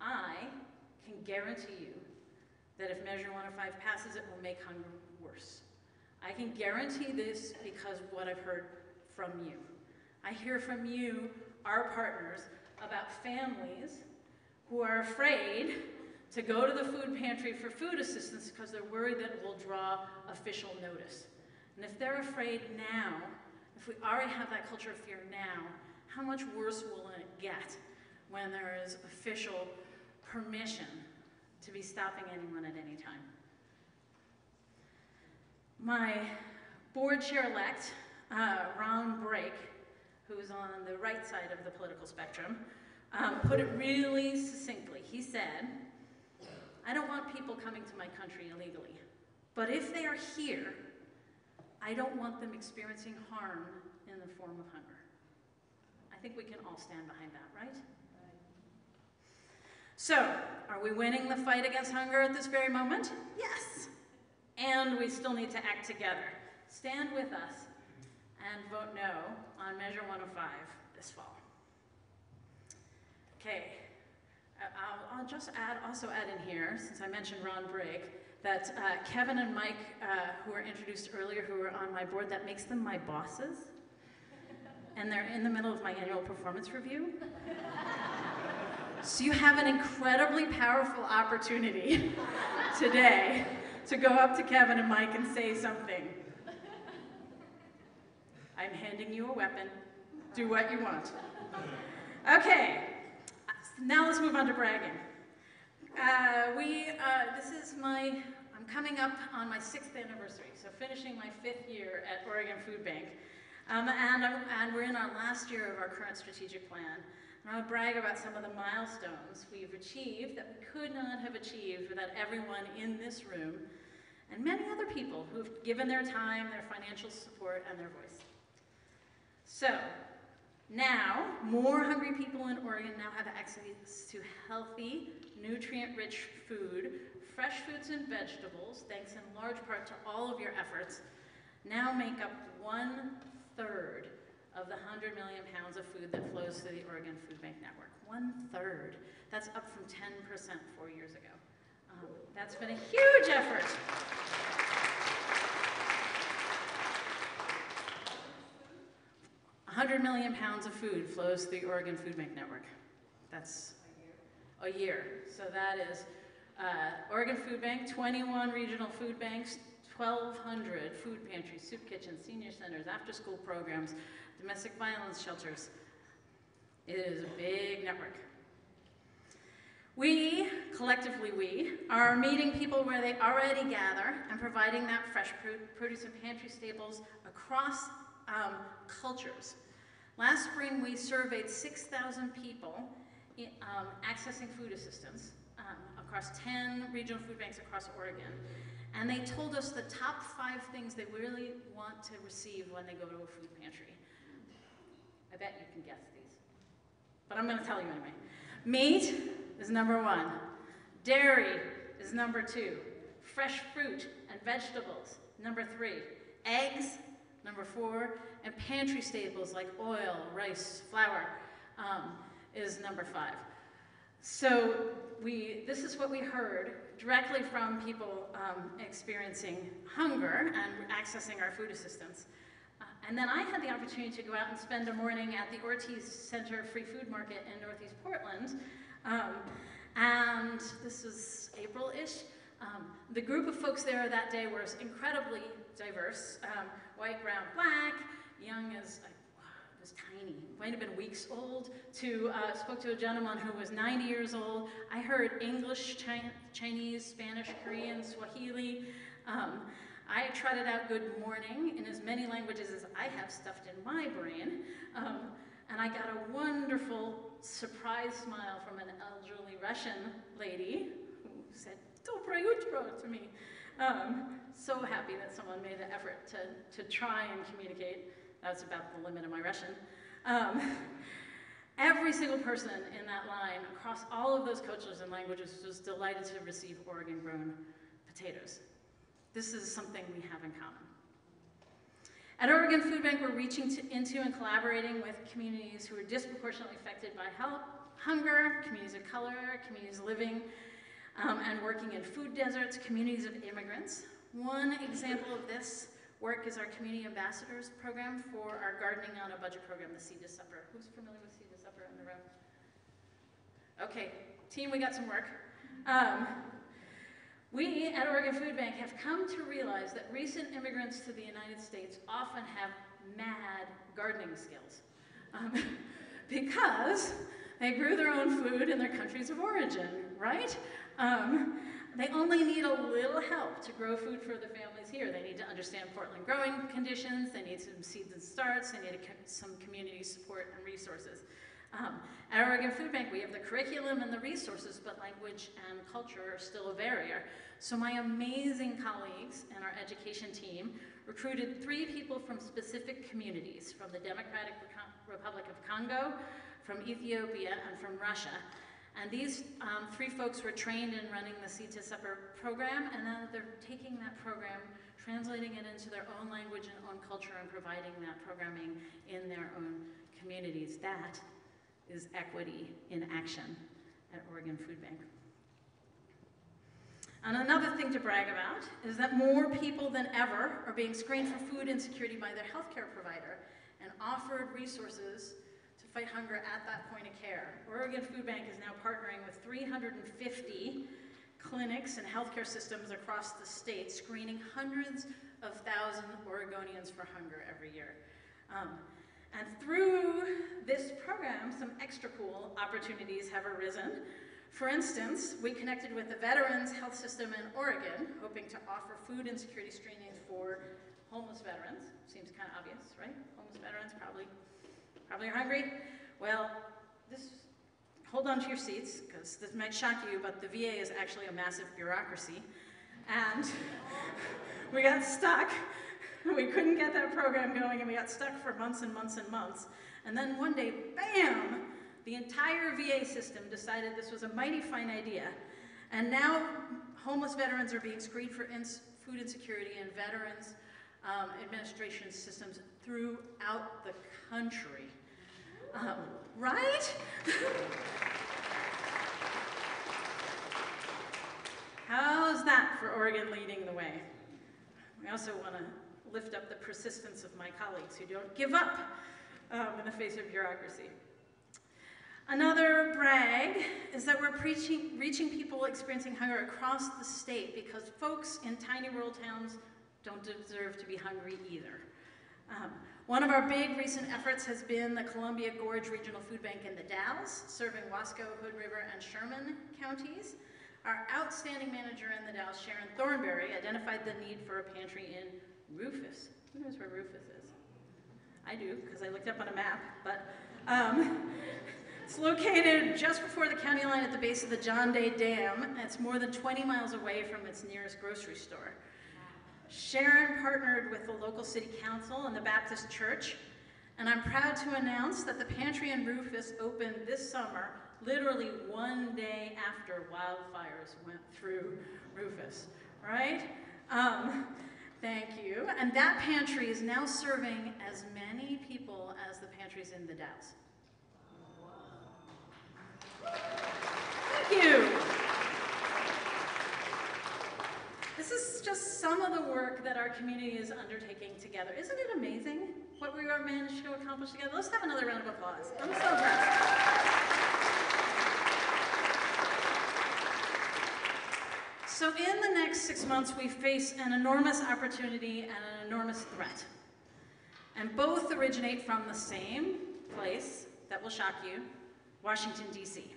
Speaker 6: I can guarantee you that if Measure 105 passes, it will make hunger worse. I can guarantee this because of what I've heard from you. I hear from you, our partners, about families who are afraid to go to the food pantry for food assistance because they're worried that it will draw official notice. And if they're afraid now, if we already have that culture of fear now, how much worse will it get when there is official permission to be stopping anyone at any time? My board chair-elect, Ron Brake, who's on the right side of the political spectrum, put it really succinctly. He said, I don't want people coming to my country illegally, but if they are here, I don't want them experiencing harm in the form of hunger. I think we can all stand behind that, right? So, are we winning the fight against hunger at this very moment? Yes. And we still need to act together. Stand with us and vote no on Measure 105 this fall. Okay, I'll just also add in here, since I mentioned Ron Brake, that Kevin and Mike, who were introduced earlier, who were on my board, that makes them my bosses. And they're in the middle of my annual performance review. So you have an incredibly powerful opportunity today to go up to Kevin and Mike and say something. I'm handing you a weapon. Do what you want. Okay, now let's move on to bragging. I'm coming up on my 6th anniversary, so finishing my 5th year at Oregon Food Bank. And we're in our last year of our current strategic plan. And I'll brag about some of the milestones we've achieved that we could not have achieved without everyone in this room and many other people who've given their time, their financial support, and their voice. So, now, more hungry people in Oregon now have access to healthy, nutrient-rich food, fresh fruits and vegetables, thanks in large part to all of your efforts, now make up 1/3 of the 100 million pounds of food that flows through the Oregon Food Bank Network. 1/3. That's up from 10% 4 years ago. That's been a huge effort. $100 million of food flows through the Oregon Food Bank Network. That's a year. So that is Oregon Food Bank, 21 regional food banks, 1,200 food pantries, soup kitchens, senior centers, after-school programs, domestic violence shelters. It is a big network. We, collectively we, are meeting people where they already gather and providing that fresh produce and pantry staples across cultures. Last spring, we surveyed 6,000 people accessing food assistance across 10 regional food banks across Oregon. And they told us the top 5 things they really want to receive when they go to a food pantry. I bet you can guess these, but I'm going to tell you anyway. Meat is number 1. Dairy is number 2. Fresh fruit and vegetables, number 3. Eggs, number 4. And pantry staples like oil, rice, flour is number 5. So this is what we heard directly from people experiencing hunger and accessing our food assistance. And then I had the opportunity to go out and spend a morning at the Ortiz Center Free Food Market in Northeast Portland. And this was April-ish. The group of folks there that day was incredibly diverse. White, brown, black, young as, was tiny, might have been weeks old, spoke to a gentleman who was 90 years old. I heard English, Chinese, Spanish, Korean, Swahili. I trotted out good morning in as many languages as I have stuffed in my brain. And I got a wonderful surprise smile from an elderly Russian lady who said, "Dobro utro" to me. So happy that someone made an effort to try and communicate. That was about the limit of my Russian. Every single person in that line across all of those cultures and languages was delighted to receive Oregon-grown potatoes. This is something we have in common. At Oregon Food Bank, we're reaching into and collaborating with communities who are disproportionately affected by hunger, communities of color, communities living and working in food deserts, communities of immigrants. One example of this work is our Community Ambassadors program for our Gardening on a Budget program, the Seed to Supper. Who's familiar with Seed to Supper in the room? Okay, team, we got some work. We at Oregon Food Bank have come to realize that recent immigrants to the United States often have mad gardening skills because they grew their own food in their countries of origin, right? They only need a little help to grow food for their families here. They need to understand Portland growing conditions, they need some seeds and starts, they need some community support and resources. At Oregon Food Bank, we have the curriculum and the resources, but language and culture are still a barrier. So my amazing colleagues and our education team recruited 3 people from specific communities, from the Democratic Republic of Congo, from Ethiopia, and from Russia. And these 3 folks were trained in running the Seed to Supper program, and then they're taking that program, translating it into their own language and own culture, and providing that programming in their own communities. That is equity in action at Oregon Food Bank. And another thing to brag about is that more people than ever are being screened for food insecurity by their healthcare provider and offered resources to fight hunger at that point of care. Oregon Food Bank is now partnering with 350 clinics and healthcare systems across the state, screening hundreds of thousands of Oregonians for hunger every year. And through this program, some extra cool opportunities have arisen. For instance, we connected with the Veterans Health System in Oregon, hoping to offer food insecurity screenings for homeless veterans. Seems kind of obvious, right? Homeless veterans probably are hungry. Well, hold on to your seats, because this might shock you, but the VA is actually a massive bureaucracy. And we got stuck. We couldn't get that program going, and we got stuck for months and months and months. And then one day, bam, the entire VA system decided this was a mighty fine idea. And now homeless veterans are being screened for food insecurity in Veterans Administration systems throughout the country. Right? How's that for Oregon leading the way? We also want to lift up the persistence of my colleagues who don't give up in the face of bureaucracy. Another brag is that we're reaching people experiencing hunger across the state, because folks in tiny rural towns don't deserve to be hungry either. One of our big recent efforts has been the Columbia Gorge Regional Food Bank in the Dalles, serving Wasco, Hood River, and Sherman counties. Our outstanding manager in the Dalles, Sharon Thornberry, identified the need for a pantry in Rufus. Who knows where Rufus is? I do, because I looked up on a map, but it's located just before the county line at the base of the John Day Dam, and it's more than 20 miles away from its nearest grocery store. Sharon partnered with the local city council and the Baptist church, and I'm proud to announce that the pantry in Rufus opened this summer, literally one day after wildfires went through Rufus, right? Thank you. And that pantry is now serving as many people as the pantries in the Dalles. Thank you. This is just some of the work that our community is undertaking together. Isn't it amazing what we managed to accomplish together? Let's have another round of applause. I'm so impressed. So in the next 6 months, we face an enormous opportunity and an enormous threat. And both originate from the same place that will shock you, Washington, D.C.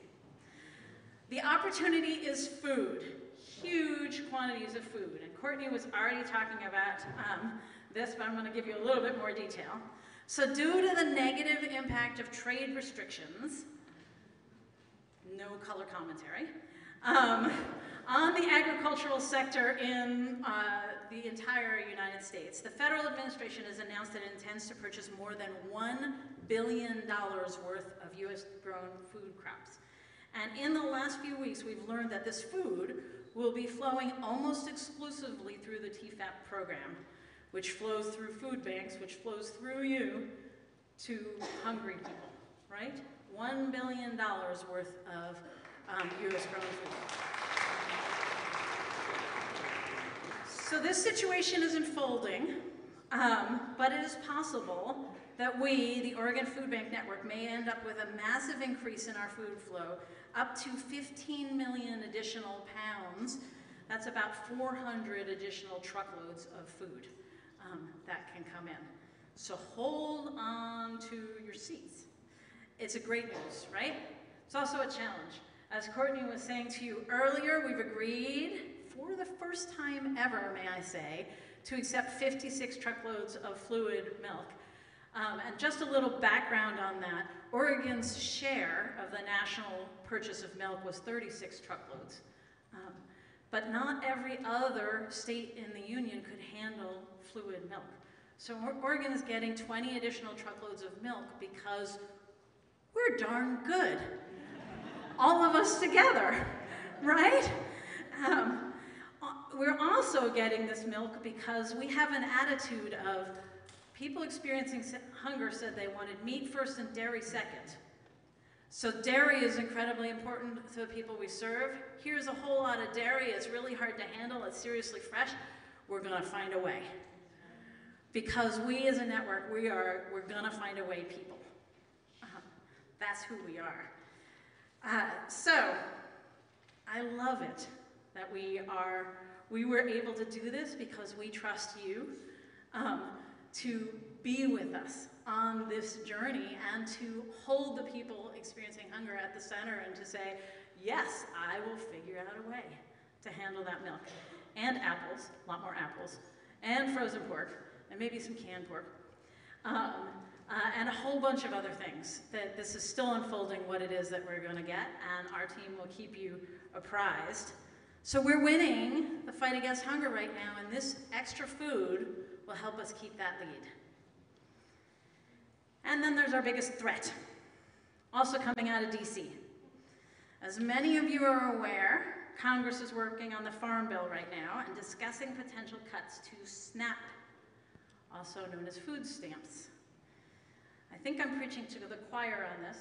Speaker 6: The opportunity is food, huge quantities of food. And Courtney was already talking about this, but I'm going to give you a little bit more detail. So due to the negative impact of trade restrictions, no color commentary, on the agricultural sector in the entire United States, the federal administration has announced that it intends to purchase more than $1 billion worth of U.S.-grown food crops. And in the last few weeks, we've learned that this food will be flowing almost exclusively through the TFAP program, which flows through food banks, which flows through you to hungry people, right? $1 billion worth of U.S.-grown food. So this situation is unfolding, but it is possible that we, the Oregon Food Bank Network, may end up with a massive increase in our food flow, up to 15 million additional pounds. That's about 400 additional truckloads of food that can come in. So hold on to your seats. It's a great news, right? It's also a challenge. As Courtney was saying to you earlier, we've agreed, for the first time ever, may I say, to accept 56 truckloads of fluid milk. And just a little background on that, Oregon's share of the national purchase of milk was 36 truckloads. But not every other state in the union could handle fluid milk. So Oregon is getting 20 additional truckloads of milk because we're darn good. All of us together, right? We're also getting this milk because we have an attitude of people experiencing hunger said they wanted meat first and dairy second. So dairy is incredibly important to the people we serve. Here's a whole lot of dairy. It's really hard to handle. It's seriously fresh. We're going to find a way. Because we as a network, we're going to find a way, people. That's who we are. So I love it that we were able to do this because we trust you to be with us on this journey and to hold the people experiencing hunger at the center and to say, yes, I will figure out a way to handle that milk. And apples, a lot more apples, and frozen pork, and maybe some canned pork, and a whole bunch of other things. That this is still unfolding what it is that we're going to get, and our team will keep you apprised. So we're winning the fight against hunger right now, and this extra food will help us keep that lead. And then there's our biggest threat, also coming out of DC. As many of you are aware, Congress is working on the Farm Bill right now and discussing potential cuts to SNAP, also known as food stamps. I think I'm preaching to the choir on this.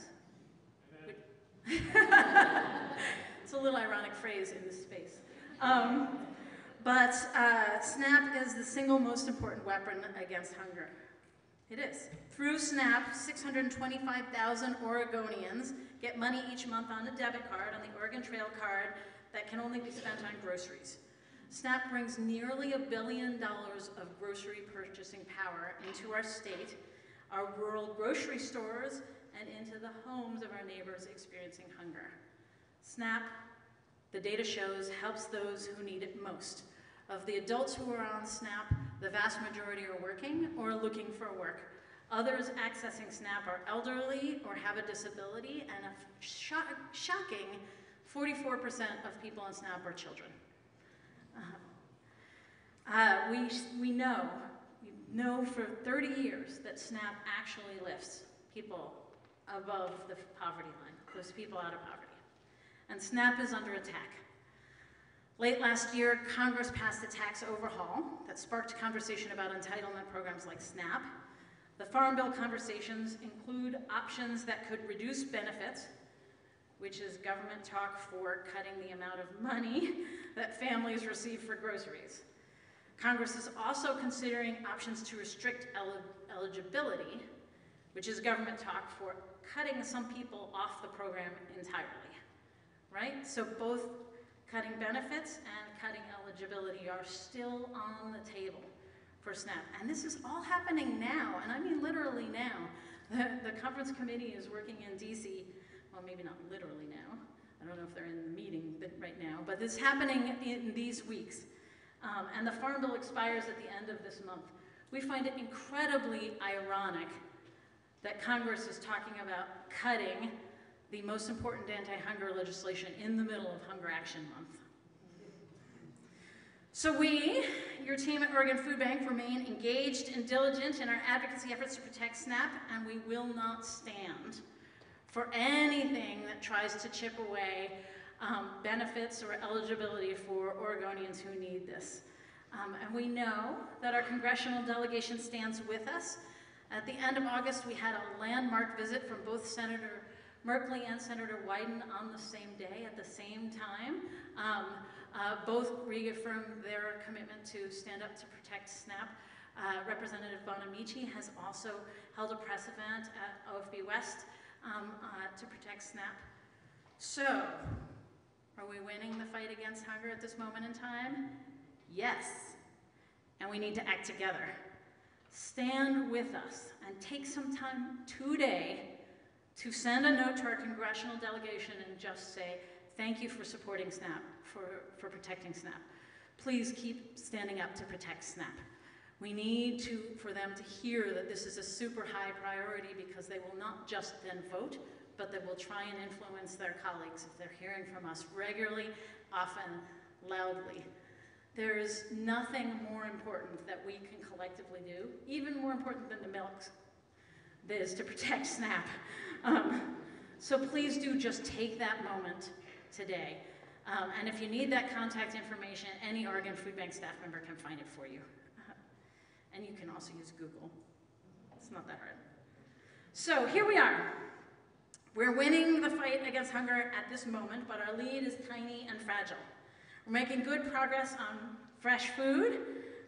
Speaker 6: It's a little ironic phrase in this space. But SNAP is the single most important weapon against hunger. It is. Through SNAP, 625,000 Oregonians get money each month on a debit card, on the Oregon Trail card, that can only be spent on groceries. SNAP brings nearly $1 billion of grocery purchasing power into our state, our rural grocery stores, and into the homes of our neighbors experiencing hunger. SNAP, the data shows, helps those who need it most. Of the adults who are on SNAP, the vast majority are working or looking for work. Others accessing SNAP are elderly or have a disability, and a shocking 44% of people on SNAP are children. We know for 30 years that SNAP actually lifts people above the poverty line, those people out of poverty. And SNAP is under attack. Late last year, Congress passed a tax overhaul that sparked conversation about entitlement programs like SNAP. The Farm Bill conversations include options that could reduce benefits, which is government talk for cutting the amount of money that families receive for groceries. Congress is also considering options to restrict eligibility, which is government talk for cutting some people off the program entirely, right? So both cutting benefits and cutting eligibility are still on the table for SNAP. And this is all happening now, and I mean literally now. The conference committee is working in DC, well, maybe not literally now. I don't know if they're in the meeting right now, but it's happening in these weeks. And the Farm Bill expires at the end of this month. We find it incredibly ironic that Congress is talking about cutting the most important anti-hunger legislation in the middle of Hunger Action Month. So we, your team at Oregon Food Bank, remain engaged and diligent in our advocacy efforts to protect SNAP, and we will not stand for anything that tries to chip away benefits or eligibility for Oregonians who need this. And we know that our congressional delegation stands with us. At the end of August, we had a landmark visit from both Senator Merkley and Senator Wyden on the same day at the same time. Both reaffirmed their commitment to stand up to protect SNAP. Representative Bonamici has also held a press event at OFB West to protect SNAP. So, are we winning the fight against hunger at this moment in time? Yes. And we need to act together. Stand with us and take some time today to send a note to our congressional delegation and just say, thank you for supporting SNAP, for protecting SNAP. Please keep standing up to protect SNAP. We need for them to hear that this is a super high priority, because they will not just then vote, but they will try and influence their colleagues if they're hearing from us regularly, often, loudly. There is nothing more important that we can collectively do, even more important than the milk, that is to protect SNAP. So please do just take that moment today. And if you need that contact information, any Oregon Food Bank staff member can find it for you. And you can also use Google. It's not that hard. So here we are. We're winning the fight against hunger at this moment, but our lead is tiny and fragile. We're making good progress on fresh food.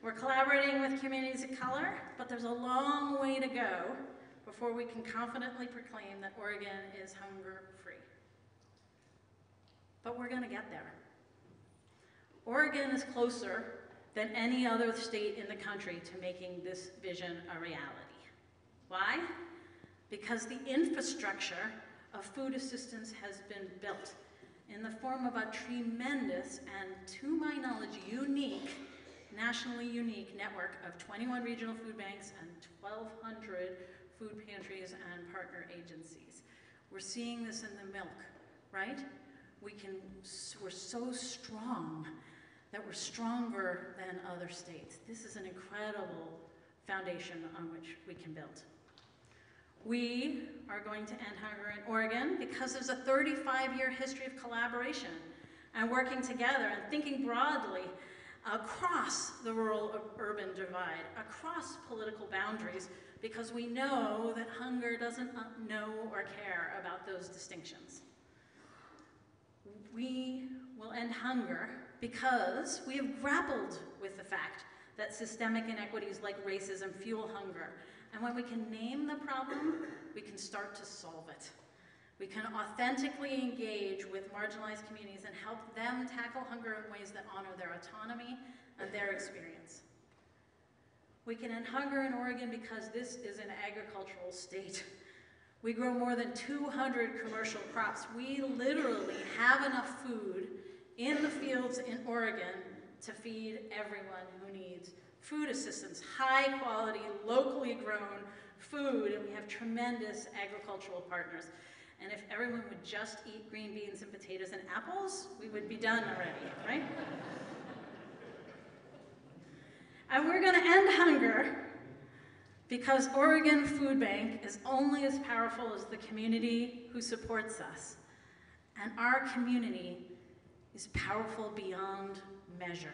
Speaker 6: We're collaborating with communities of color, but there's a long way to go before we can confidently proclaim that Oregon is hunger-free. But we're gonna get there. Oregon is closer than any other state in the country to making this vision a reality. Why? Because the infrastructure of food assistance has been built in the form of a tremendous and, to my knowledge, nationally unique network of 21 regional food banks and 1,200 food pantries and partner agencies. We're seeing this in the milk, right? We're so strong that we're stronger than other states. This is an incredible foundation on which we can build. We are going to end hunger in Oregon because there's a 35-year history of collaboration and working together and thinking broadly across the rural-urban divide, across political boundaries, because we know that hunger doesn't know or care about those distinctions. We will end hunger because we have grappled with the fact that systemic inequities like racism fuel hunger. And when we can name the problem, we can start to solve it. We can authentically engage with marginalized communities and help them tackle hunger in ways that honor their autonomy and their experience. We can end hunger in Oregon because this is an agricultural state. We grow more than 200 commercial crops. We literally have enough food in the fields in Oregon to feed everyone who needs food assistance, high quality, locally grown food, and we have tremendous agricultural partners. And if everyone would just eat green beans and potatoes and apples, we would be done already, right? And we're gonna end hunger because Oregon Food Bank is only as powerful as the community who supports us. And our community is powerful beyond measure.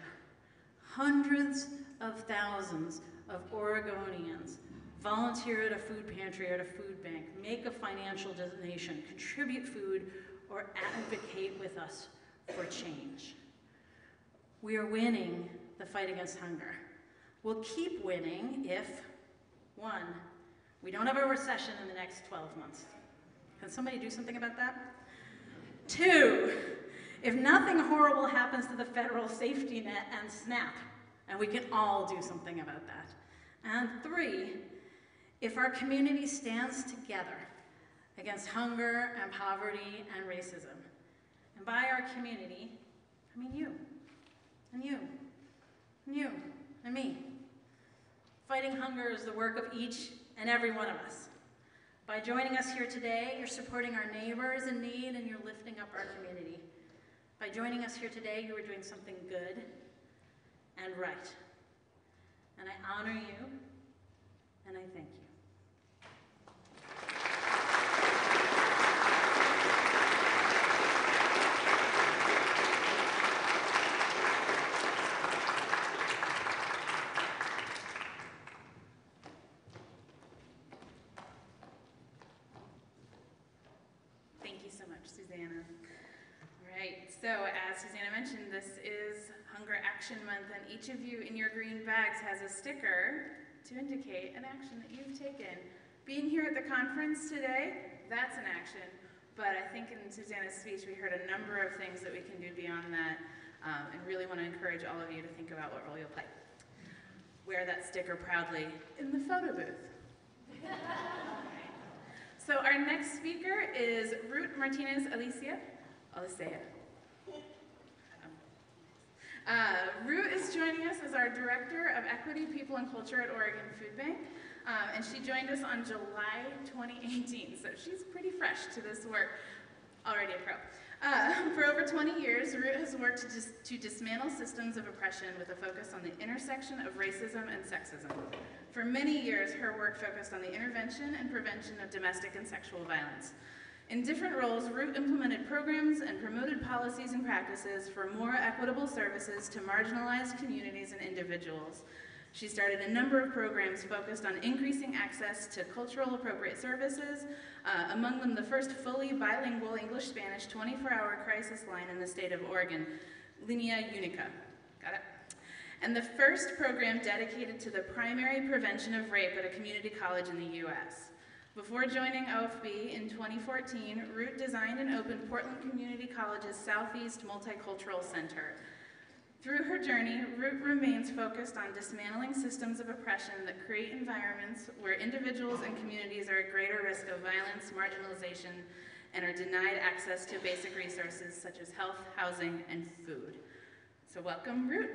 Speaker 6: Hundreds of thousands of Oregonians volunteer at a food pantry or at a food bank, make a financial donation, contribute food, or advocate with us for change. We are winning the fight against hunger. We'll keep winning if, 1, we don't have a recession in the next 12 months. Can somebody do something about that? 2, if nothing horrible happens to the federal safety net and SNAP, and we can all do something about that. And 3, if our community stands together against hunger and poverty and racism. And by our community, I mean you, and you, and you, and me. Fighting hunger is the work of each and every one of us. By joining us here today, you're supporting our neighbors in need and you're lifting up our community. By joining us here today, you are doing something good and right. And I honor you, and I thank you. Thank you so much, Susannah. All right, so as Susannah mentioned, this is Hunger Action Month, and each of you in your green bags has a sticker
Speaker 1: to indicate an action that you've taken. Being here at the conference today, that's an action. But I think in Susannah's speech, we heard a number of things that we can do beyond that, and really want to encourage all of you to think about what role you'll play. Wear that sticker proudly in the photo booth. So our next speaker is Martinez-Alecia. Ruth is joining us as our Director of Equity, People, and Culture at Oregon Food Bank. And she joined us on July 2018, so she's pretty fresh to this work, already a pro. For over 20 years, Ruth has worked to dismantle systems of oppression with a focus on the intersection of racism and sexism. For many years, her work focused on the intervention and prevention of domestic and sexual violence. In different roles, Ruth implemented programs and promoted policies and practices for more equitable services to marginalized communities and individuals. She started a number of programs focused on increasing access to cultural appropriate services, among them the first fully bilingual English-Spanish 24-hour crisis line in the state of Oregon, Linea Unica. Got it? And the first program dedicated to the primary prevention of rape at a community college in the U.S. Before joining OFB in 2014, Ruth designed and opened Portland Community College's Southeast Multicultural Center. Through her journey, Ruth remains focused on dismantling systems of oppression that create environments where individuals and communities are at greater risk of violence, marginalization, and are denied access to basic resources such as health, housing, and food. So welcome, Ruth.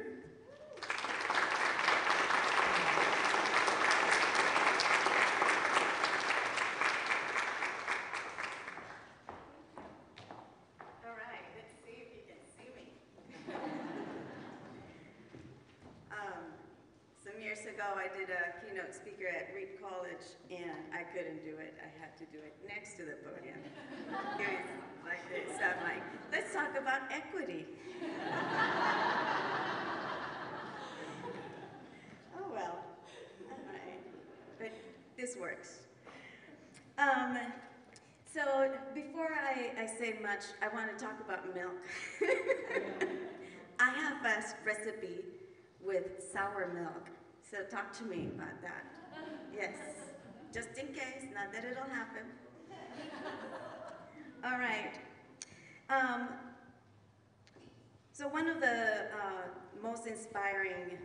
Speaker 7: I did a keynote speaker at Reed College, and I couldn't do it. I had to do it next to the podium. It was like this. I'm like, let's talk about equity. Oh well, all right. But this works. So before I say much, I want to talk about milk. I have a recipe with sour milk. So talk to me about that. Yes, just in case, not that it'll happen. All right. So one of the most inspiring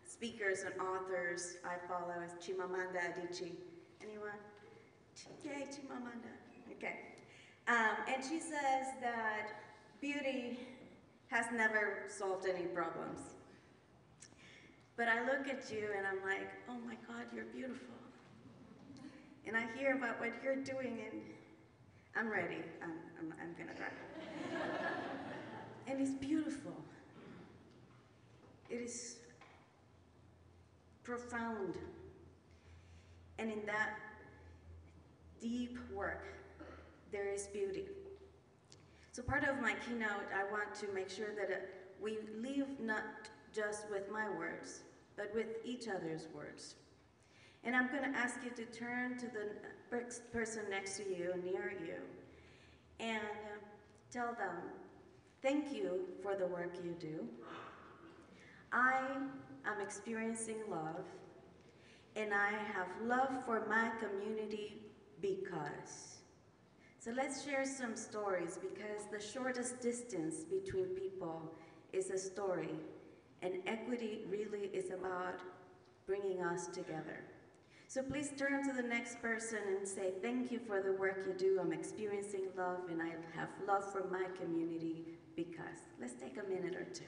Speaker 7: speakers and authors I follow is Chimamanda Adichie. Anyone? Yay, Chimamanda. Okay. And she says that beauty has never solved any problems. But I look at you and I'm like, oh my God, you're beautiful. And I hear about what you're doing and I'm ready. I'm gonna cry. And it's beautiful. It is profound. And in that deep work, there is beauty. So part of my keynote, I want to make sure that we leave not just with my words, but with each other's words. And I'm gonna ask you to turn to the person next to you, near you, and tell them, thank you for the work you do. I am experiencing love, and I have love for my community because. So let's share some stories, because the shortest distance between people is a story. And equity really is about bringing us together. So please turn to the next person and say, thank you for the work you do. I'm experiencing love, and I have love for my community because. Let's take a minute or two.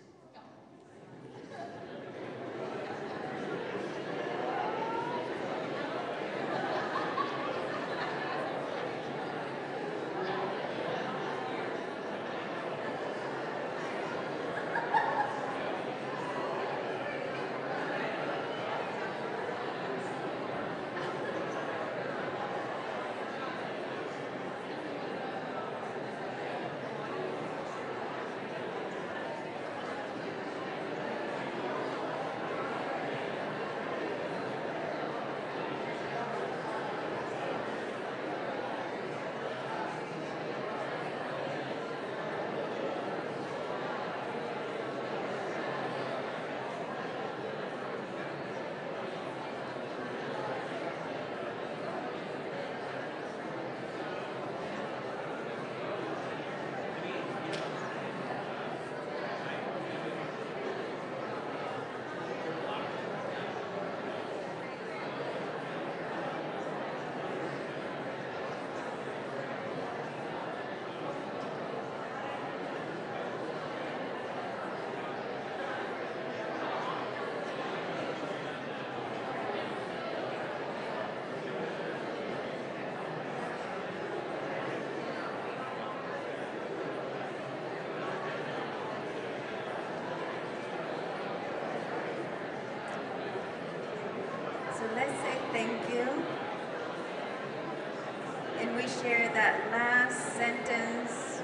Speaker 7: share that last sentence.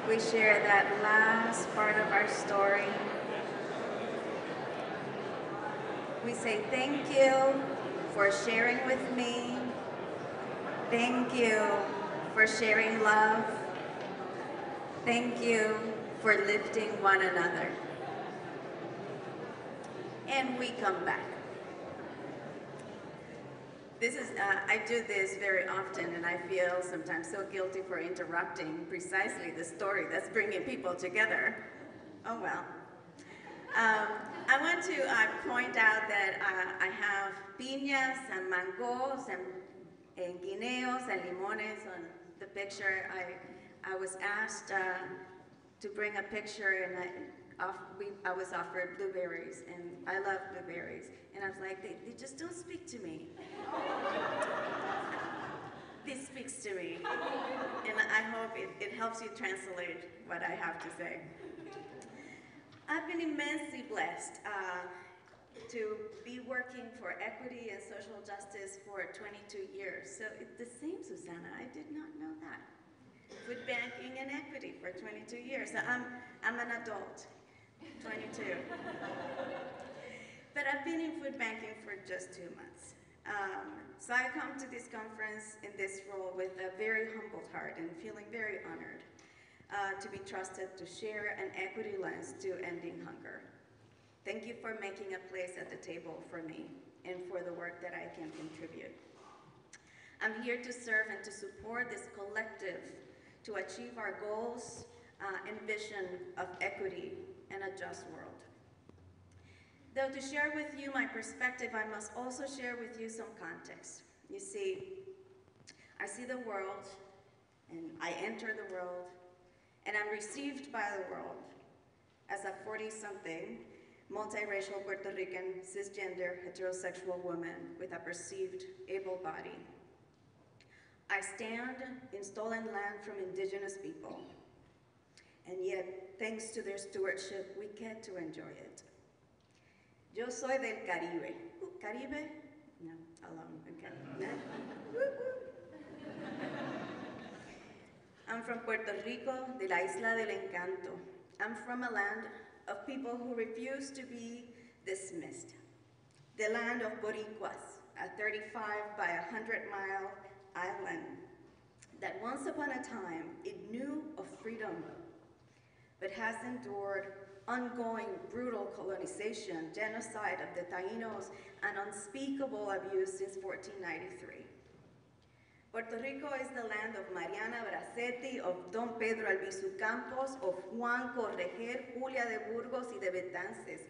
Speaker 7: We share that last part of our story. We say thank you for sharing with me. Thank you for sharing love. Thank you for lifting one another. And we come back. This is, I do this very often, and I feel sometimes so guilty for interrupting precisely the story that's bringing people together. Oh well. I want to point out that I have piñas and mangoes and guineos and limones on the picture. I was asked to bring a picture, and I was offered blueberries, and I love blueberries. And I was like, they just don't speak to me. This speaks to me. And I hope it helps you translate what I have to say. I've been immensely blessed to be working for equity and social justice for 22 years. So it's the same, Susannah. I did not know that. Food banking and equity for 22 years. So I'm an adult, 22. But I've been in food banking for just 2 months. So I come to this conference in this role with a very humbled heart and feeling very honored to be trusted to share an equity lens to ending hunger. Thank you for making a place at the table for me and for the work that I can contribute. I'm here to serve and to support this collective to achieve our goals and vision of equity and a just world. Though to share with you my perspective, I must also share with you some context. You see, I see the world, and I enter the world, and I'm received by the world as a 40-something, multiracial Puerto Rican, cisgender, heterosexual woman with a perceived able body. I stand in stolen land from indigenous people, and yet, thanks to their stewardship, we get to enjoy it. Yo soy del Caribe. Caribe? No, alone, okay. I'm from Puerto Rico, de la Isla del Encanto. I'm from a land of people who refuse to be dismissed. The land of Boricuas, a 35 by 100-mile island that once upon a time it knew of freedom, but has endured ongoing brutal colonization, genocide of the Taínos, and unspeakable abuse since 1493. Puerto Rico is the land of Mariana Bracetti, of Don Pedro Albizu Campos, of Juan Correger, Julia de Burgos, y de Betances.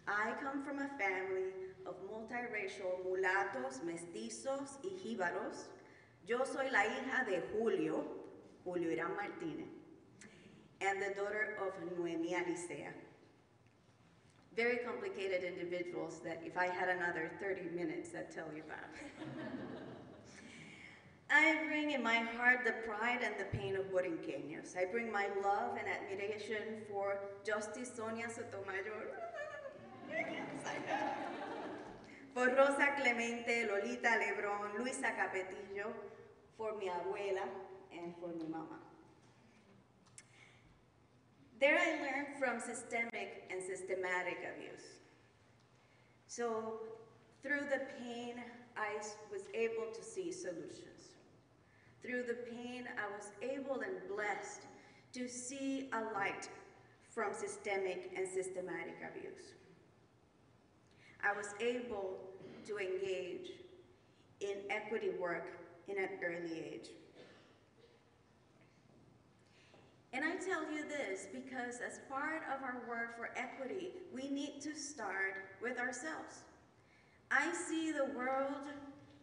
Speaker 7: I come from a family of multiracial mulatos, mestizos, y jíbaros. Yo soy la hija de Julio Irán Martinez, and the daughter of Martinez-Alecia. Very complicated individuals that if I had another 30 minutes, I'd tell you about. I bring in my heart the pride and the pain of Borinqueños. I bring my love and admiration for Justice Sonia Sotomayor, for Rosa Clemente, Lolita Lebrón, Luisa Capetillo, for mi abuela, and for mi mama. There I learned from systemic and systematic abuse. So through the pain, I was able to see solutions. Through the pain, I was able and blessed to see a light from systemic and systematic abuse. I was able to engage in equity work in an early age. And I tell you this because as part of our work for equity, we need to start with ourselves. I see the world,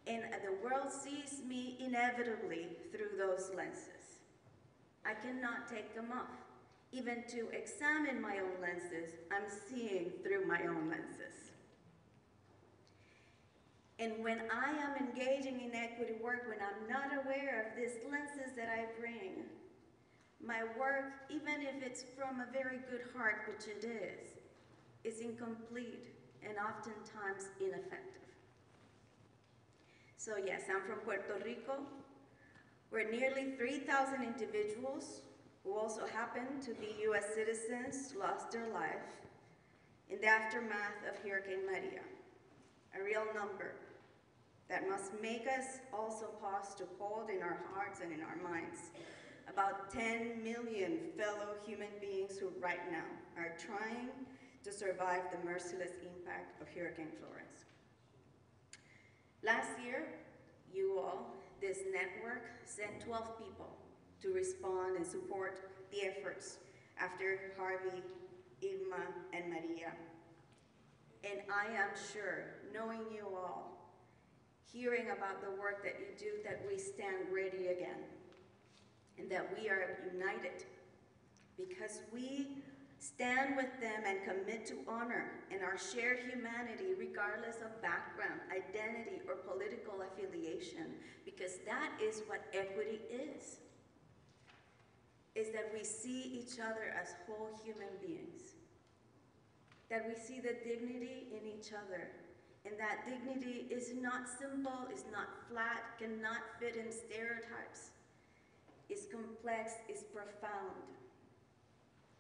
Speaker 7: and the world sees me inevitably through those lenses. I cannot take them off. Even to examine my own lenses, I'm seeing through my own lenses. And when I am engaging in equity work, when I'm not aware of these lenses that I bring, my work, even if it's from a very good heart, which it is incomplete and oftentimes ineffective. So yes, I'm from Puerto Rico, where nearly 3,000 individuals who also happen to be U.S. citizens lost their life in the aftermath of Hurricane Maria. A real number that must make us also pause to hold in our hearts and in our minds about 10 million fellow human beings who right now are trying to survive the merciless impact of Hurricane Florence. Last year, you all, this network, sent 12 people to respond and support the efforts after Harvey, Irma, and Maria. And I am sure, knowing you all, hearing about the work that you do, that we stand ready again, and that we are united because we stand with them and commit to honor and our shared humanity regardless of background, identity, or political affiliation, because that is what equity is that we see each other as whole human beings, that we see the dignity in each other, and that dignity is not simple, is not flat, cannot fit in stereotypes, is complex, is profound.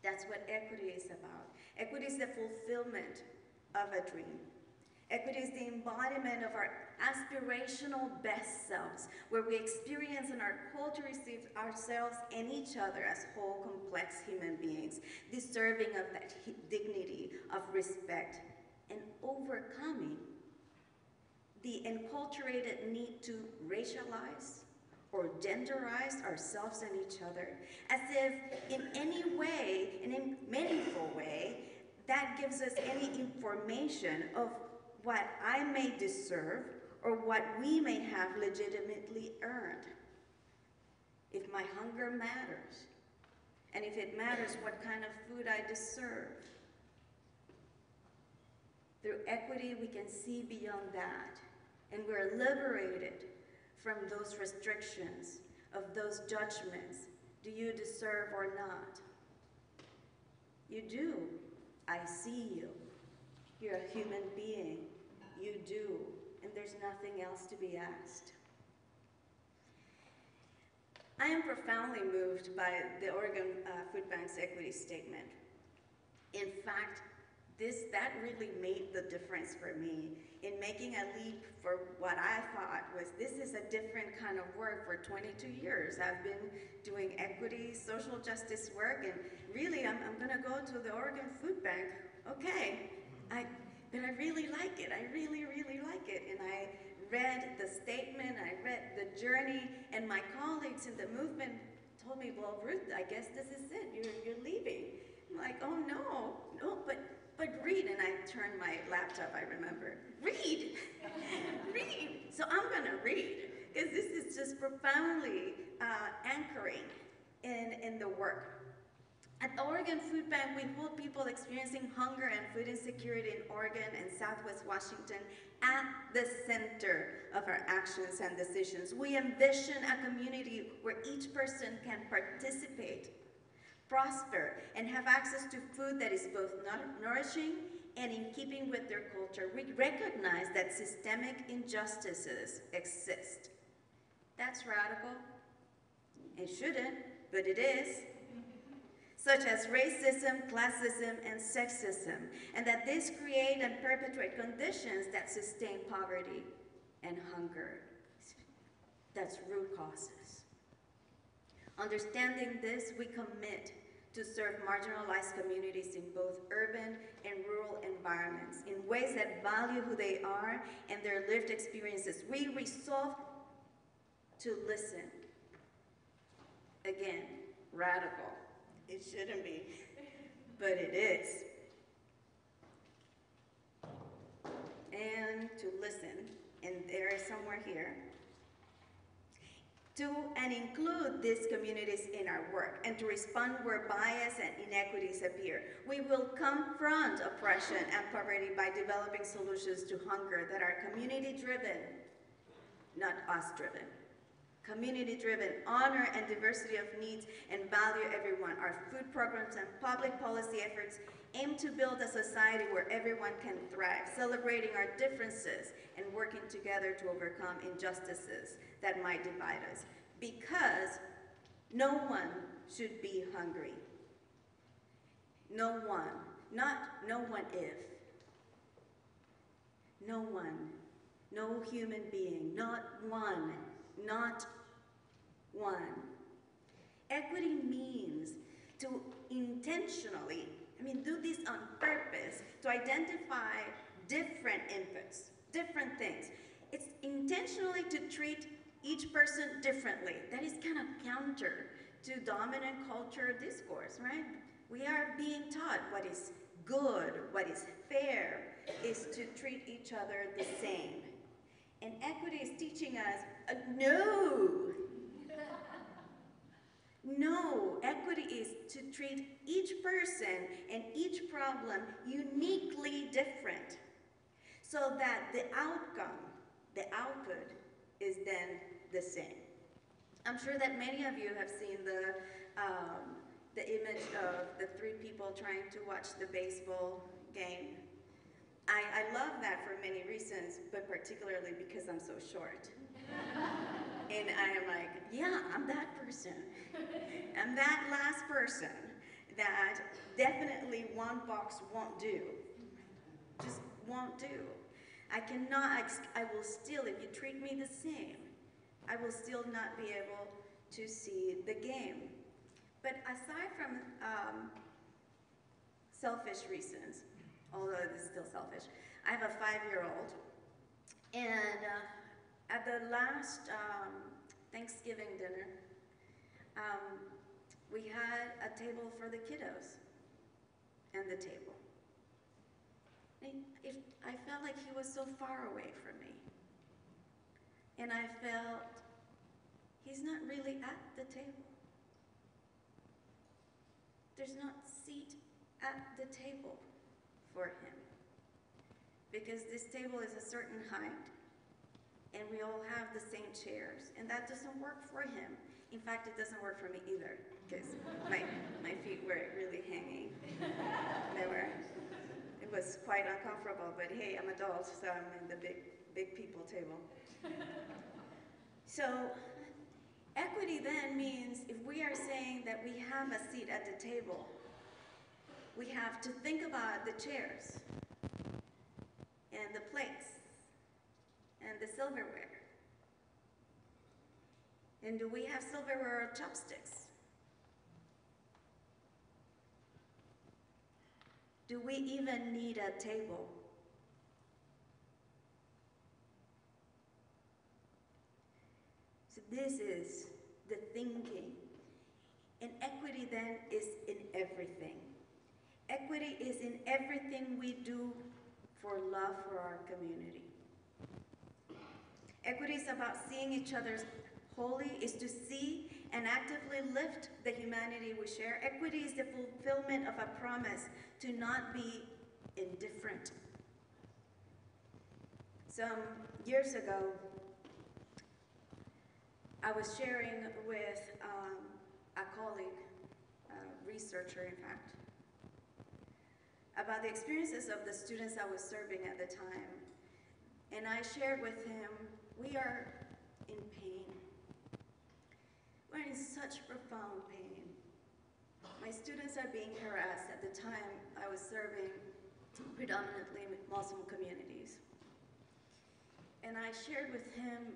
Speaker 7: That's what equity is about. Equity is the fulfillment of a dream. Equity is the embodiment of our aspirational best selves, where we experience and our culture receives ourselves and each other as whole, complex human beings, deserving of that dignity, of respect, and overcoming the enculturated need to racialize or genderize ourselves and each other, as if in any way, in a meaningful way, that gives us any information of what I may deserve or what we may have legitimately earned. If my hunger matters, and if it matters what kind of food I deserve. Through equity, we can see beyond that, and we're liberated from those restrictions, of those judgments. Do you deserve or not? You do. I see you. You're a human being. You do. And there's nothing else to be asked. I am profoundly moved by the Oregon Food Bank's equity statement. In fact, that really made the difference for me in making a leap for what I thought was, this is a different kind of work. For 22 years, I've been doing equity, social justice work, and really, I'm gonna go to the Oregon Food Bank. Okay, but I really like it. I really, really like it. And I read the statement, I read the journey, and my colleagues in the movement told me, well, Ruth, I guess this is it. You're leaving. I'm like, oh no, but read. And I turned my laptop, I remember. Read! Read! So I'm gonna read, because this is just profoundly anchoring in the work. At the Oregon Food Bank, we hold people experiencing hunger and food insecurity in Oregon and Southwest Washington at the center of our actions and decisions. We envision a community where each person can participate, prosper, and have access to food that is both nourishing and in keeping with their culture. We recognize that systemic injustices exist. That's radical. It shouldn't, but it is. Such as racism, classism, and sexism, and that this create and perpetuate conditions that sustain poverty and hunger. That's root causes. Understanding this, we commit to serve marginalized communities in both urban and rural environments in ways that value who they are and their lived experiences. We resolve to listen. Again, radical. It shouldn't be, but it is. And to listen, and there is somewhere here, to and include these communities in our work, and to respond where bias and inequities appear. We will confront oppression and poverty by developing solutions to hunger that are community-driven, not us-driven. Community-driven, honor and diversity of needs, and value everyone. Our food programs and public policy efforts aim to build a society where everyone can thrive, celebrating our differences and working together to overcome injustices that might divide us. because no one should be hungry. No one, not no one if. No one, no human being, not one. Equity means to intentionally, do this on purpose, to identify different inputs, different things. It's intentionally to treat each person differently. That is kind of counter to dominant culture discourse, right? We are being taught what is good, what is fair, is to treat each other the same. And equity is teaching us, no. No, equity is to treat each person and each problem uniquely different so that the outcome, the output, is then the same. I'm sure that many of you have seen the image of the three people trying to watch the baseball game. I love that for many reasons, but particularly because I'm so short. And I am like, yeah, I'm that person. I'm that last person that definitely one box won't do. Just won't do. I will still, if you treat me the same, I will still not be able to see the game. But aside from selfish reasons, although this is still selfish, I have a 5-year-old, and at the last Thanksgiving dinner, we had a table for the kiddos, and the table. I felt like he was so far away from me. And I felt he's not really at the table. There's not seat at the table for him. Because this table is a certain height, and we all have the same chairs, and that doesn't work for him. In fact, it doesn't work for me either, because my feet were really hanging. It was quite uncomfortable, but hey, I'm adult, so I'm in the big people table. So, equity then means if we are saying that we have a seat at the table, we have to think about the chairs, and the plates, and the silverware. And do we have silverware or chopsticks? Do we even need a table? So this is the thinking. And equity then is in everything. Equity is in everything we do for love for our community. Equity is about seeing each other's holy, is to see and actively lift the humanity we share. Equity is the fulfillment of a promise to not be indifferent. Some years ago, I was sharing with a colleague, a researcher in fact, about the experiences of the students I was serving at the time. And I shared with him, we are in pain. We're in such profound pain. My students are being harassed. At the time, I was serving predominantly Muslim communities. And I shared with him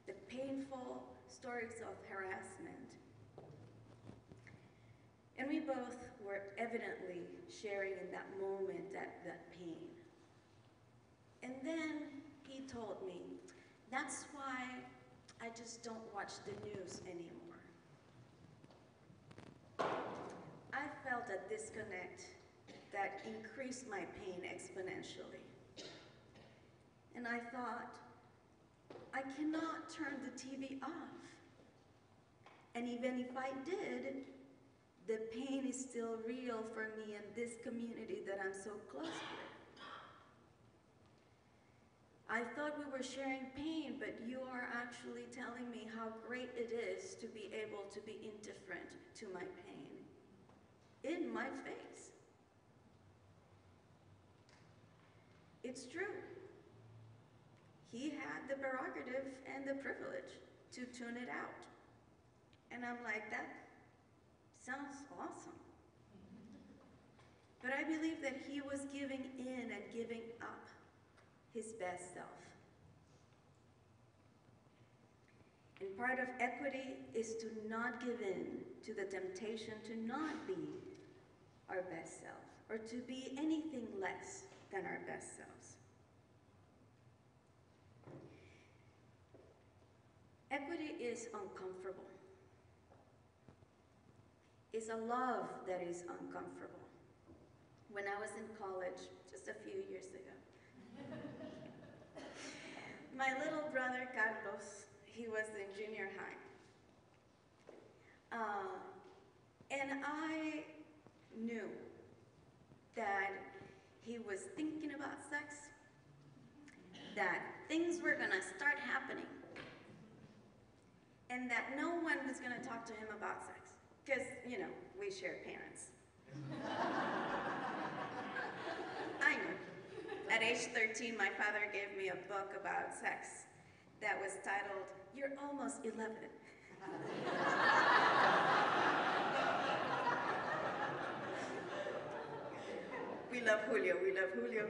Speaker 7: the painful stories of harassment. And we both were evidently sharing in that moment that pain. And then he told me, that's why I just don't watch the news anymore. I felt a disconnect that increased my pain exponentially. And I thought, I cannot turn the TV off. And even if I did, the pain is still real for me and this community that I'm so close with. I thought we were sharing pain, but you are actually telling me how great it is to be able to be indifferent to my pain. In my face. It's true. He had the prerogative and the privilege to tune it out. And I'm like, that sounds awesome. But I believe that he was giving in and giving up his best self. And part of equity is to not give in to the temptation to not be our best self, or to be anything less than our best selves. Equity is uncomfortable. It's a love that is uncomfortable. When I was in college, just a few years ago, my little brother, Carlos, he was in junior high. And I knew that he was thinking about sex, that things were gonna start happening, and that no one was gonna talk to him about sex, because, you know, we shared parents. I knew. At age 13, my father gave me a book about sex that was titled, "You're Almost 11." We love Julio, we love Julio.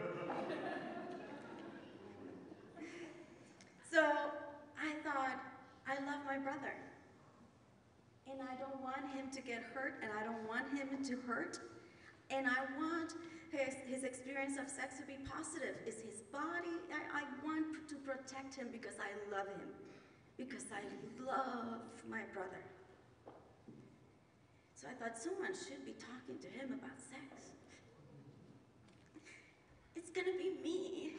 Speaker 7: So I thought, I love my brother. And I don't want him to get hurt, and I don't want him to hurt. And I want his experience of sex to be positive. It's his body. I want to protect him because I love him. Because I love my brother. So I thought someone should be talking to him about sex. It's gonna be me.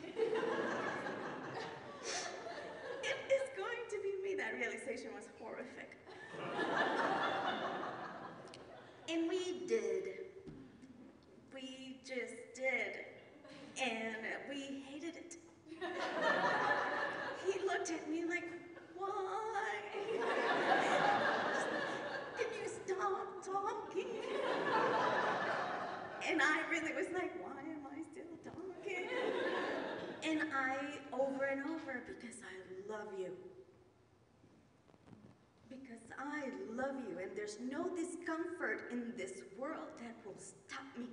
Speaker 7: It is going to be me. That realization was horrific. And we did. We just did. And we hated it. He looked at me like, why? Can you stop talking? And I really was like, why am I still talking? And I, over and over, because I love you. Because I love you, and there's no discomfort in this world that will stop me.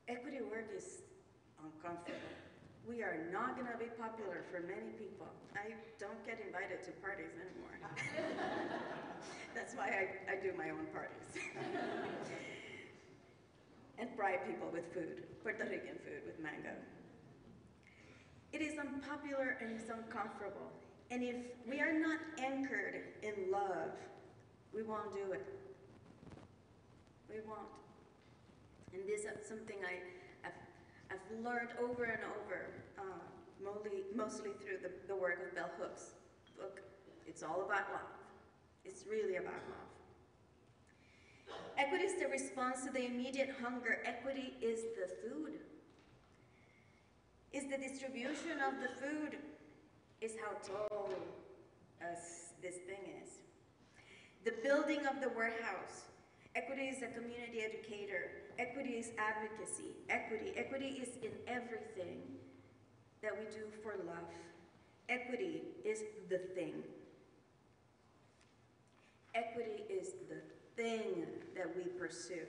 Speaker 7: Equity work is uncomfortable. We are not gonna be popular for many people. I don't get invited to parties anymore. That's why I do my own parties. And bribe people with food, Puerto Rican food with mango. It is unpopular and it's uncomfortable. And if we are not anchored in love, we won't do it. We won't. And this is something I've learned over and over, mostly through the work of Bell Hook's book. It's all about love. It's really about love. Equity is the response to the immediate hunger. Equity is the food. Is the distribution of the food. Is how tall this thing is. The building of the warehouse. Equity is a community educator. Equity is advocacy. Equity is in everything that we do for love. Equity is the thing. Equity is the thing that we pursue.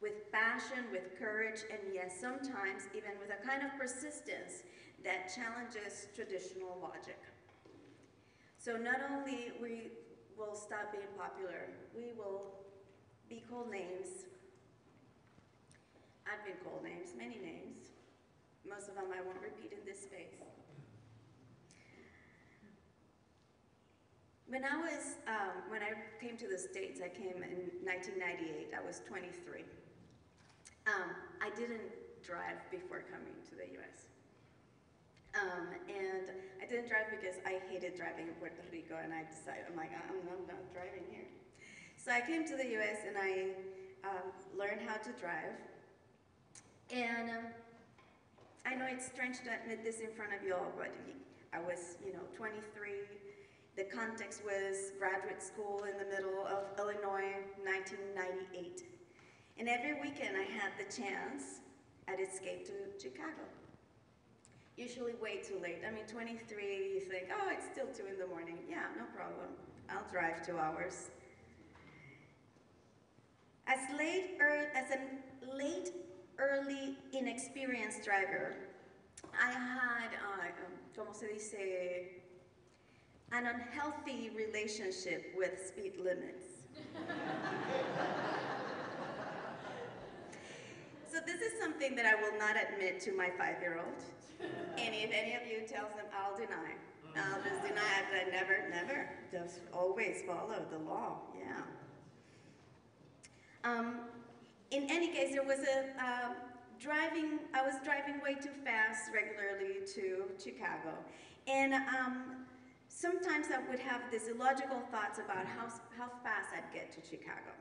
Speaker 7: With passion, with courage, and yes, sometimes even with a kind of persistence that challenges traditional logic. So not only we will stop being popular, we will be called names. I've been called names, many names. Most of them I won't repeat in this space. When I came to the States, I came in 1998, I was 23. I didn't drive before coming to the US. And I didn't drive because I hated driving in Puerto Rico, and I decided, I'm like, I'm not driving here. So I came to the US and I learned how to drive. And I know it's strange to admit this in front of you all, but I was, 23. The context was graduate school in the middle of Illinois, 1998. And every weekend I had the chance, I'd escape to Chicago. usually way too late. I mean, 23, you think, oh, it's still 2 in the morning. Yeah, no problem. I'll drive 2 hours. As a late, early, inexperienced driver, I had, como se dice, an unhealthy relationship with speed limits. So this is something that I will not admit to my 5-year-old. And if any of you tells them, I'll deny. I'll just deny it. I never. Just always follow the law, yeah. In any case, there was I was driving way too fast regularly to Chicago. And sometimes I would have these illogical thoughts about how fast I'd get to Chicago.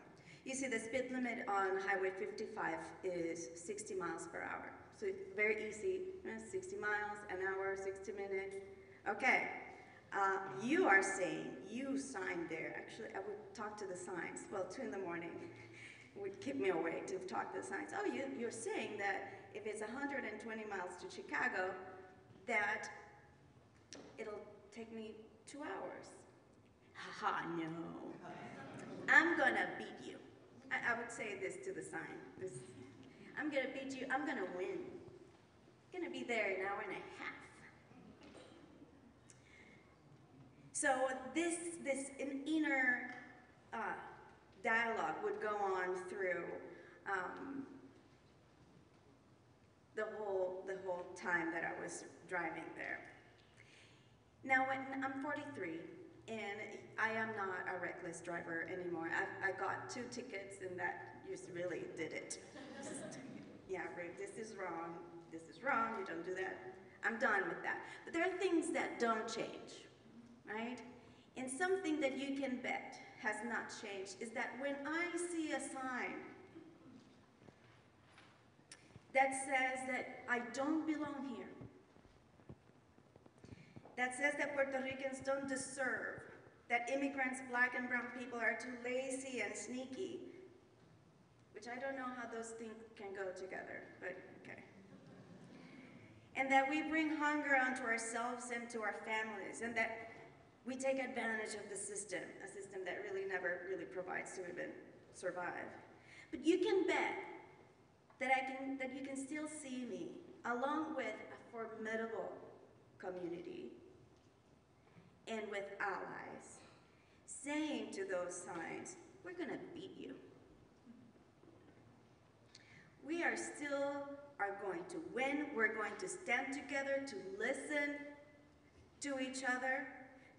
Speaker 7: You see, the speed limit on Highway 55 is 60 miles per hour. So it's very easy, 60 miles an hour, 60 minutes. Okay, you are saying, you signed there. Actually, I would talk to the signs. Well, 2 in the morning would keep me awake to talk to the signs. Oh, you're saying that if it's 120 miles to Chicago, that it'll take me 2 hours. Haha, no. I'm gonna beat you. I would say this to the sign. I'm gonna beat you, I'm gonna win. I'm gonna be there in an hour and a half. So this inner dialogue would go on through the whole time that I was driving there. Now, when I'm 43, and I am not a reckless driver anymore. I got 2 tickets, and that just really did it. Yeah, this is wrong, you don't do that. I'm done with that. But there are things that don't change, right? And something that you can bet has not changed is that when I see a sign that says that I don't belong here, that says that Puerto Ricans don't deserve, that immigrants, black and brown people are too lazy and sneaky, which I don't know how those things can go together, but okay. And that we bring hunger onto ourselves and to our families, and that we take advantage of the system, a system that really never really provides to even survive. But you can bet that you can still see me, along with a formidable community, and with allies, saying to those signs, we're gonna beat you. We are going to win. We're going to stand together to listen to each other,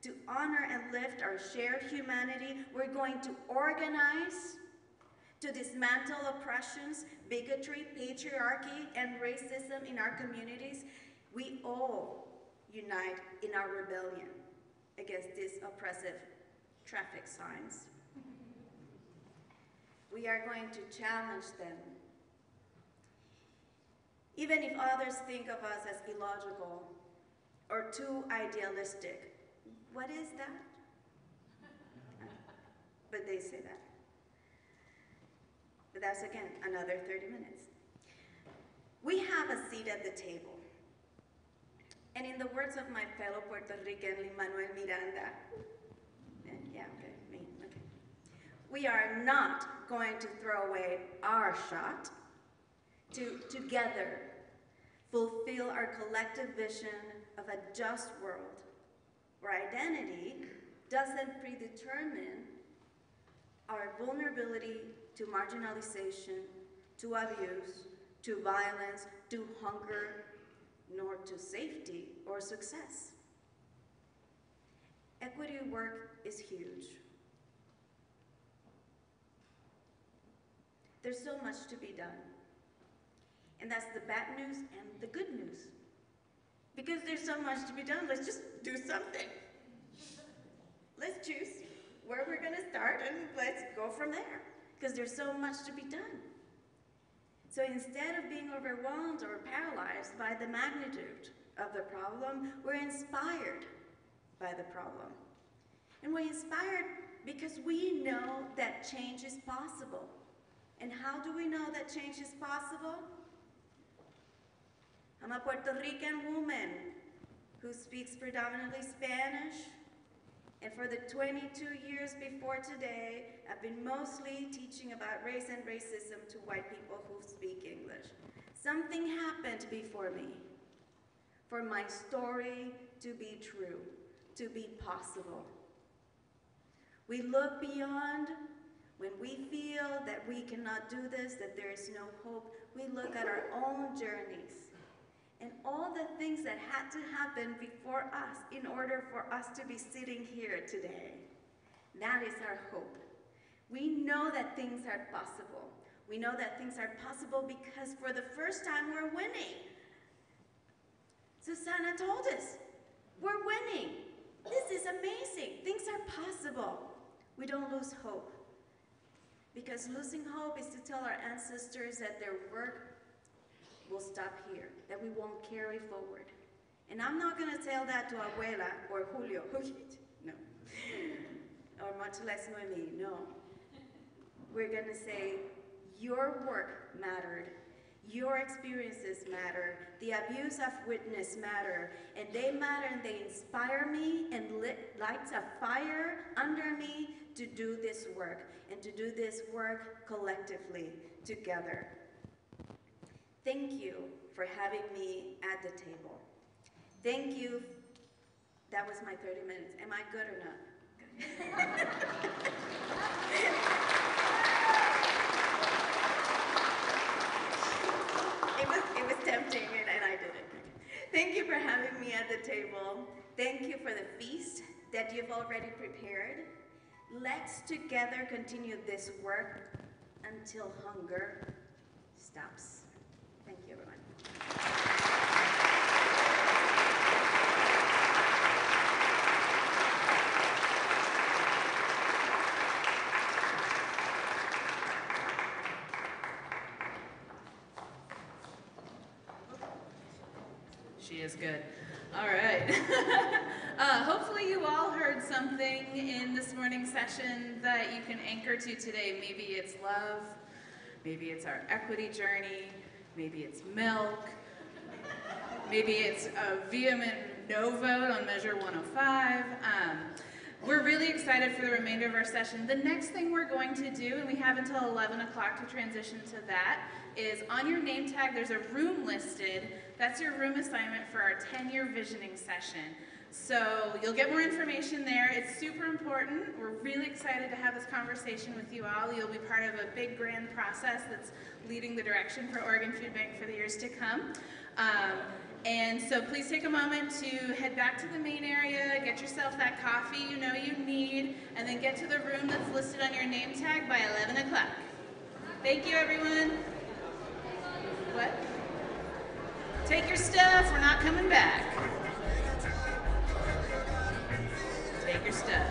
Speaker 7: to honor and lift our shared humanity. We're going to organize to dismantle oppressions, bigotry, patriarchy, and racism in our communities. We all unite in our rebellion against these oppressive traffic signs. We are going to challenge them. Even if others think of us as illogical or too idealistic. What is that? But they say that. But that's, again, another 30 minutes. We have a seat at the table. And in the words of my fellow Puerto Rican, Manuel Miranda, we are not going to throw away our shot to together fulfill our collective vision of a just world where identity doesn't predetermine our vulnerability to marginalization, to abuse, to violence, to hunger, nor to safety or success. Equity work is huge. There's so much to be done. And that's the bad news and the good news. Because there's so much to be done, let's just do something. Let's choose where we're gonna start and let's go from there. Because there's so much to be done. So instead of being overwhelmed or paralyzed by the magnitude of the problem, we're inspired by the problem. And we're inspired because we know that change is possible. And how do we know that change is possible? I'm a Puerto Rican woman who speaks predominantly Spanish. And for the 22 years before today, I've been mostly teaching about race and racism to white people who speak English. Something happened before me for my story to be true, to be possible. We look beyond when we feel that we cannot do this, that there is no hope. We look at our own journeys and all the things that had to happen before us in order for us to be sitting here today. That is our hope. We know that things are possible. We know that things are possible because for the first time we're winning. Susannah told us, we're winning. This is amazing. Things are possible. We don't lose hope. Because losing hope is to tell our ancestors that their work will stop here, that we won't carry forward. And I'm not going to tell that to Abuela or Julio, no. Or much less Noemi, no. We're going to say, your work mattered. Your experiences matter. The abuse I've witnessed matter. And they matter and they inspire me and lights a fire under me to do this work. And to do this work collectively, together. Thank you for having me at the table. Thank you. That was my 30 minutes. Am I good or not? It was tempting and I did it. Thank you for having me at the table. Thank you for the feast that you've already prepared. Let's together continue this work until hunger stops. Thank you, everyone.
Speaker 1: She is good. All right. Hopefully you all heard something in this morning's session that you can anchor to today. Maybe it's love, maybe it's our equity journey, maybe it's milk, maybe it's a vehement no vote on Measure 105. We're really excited for the remainder of our session. The next thing we're going to do, and we have until 11 o'clock to transition to that, is on your name tag there's a room listed. That's your room assignment for our 10-year visioning session. So you'll get more information there. It's super important. We're really excited to have this conversation with you all. You'll be part of a big grand process that's leading the direction for Oregon Food Bank for the years to come. And so please take a moment to head back to the main area, get yourself that coffee you know you need, and then get to the room that's listed on your name tag by 11 o'clock. Thank you, everyone. What? Take your stuff, we're not coming back. Take your stuff.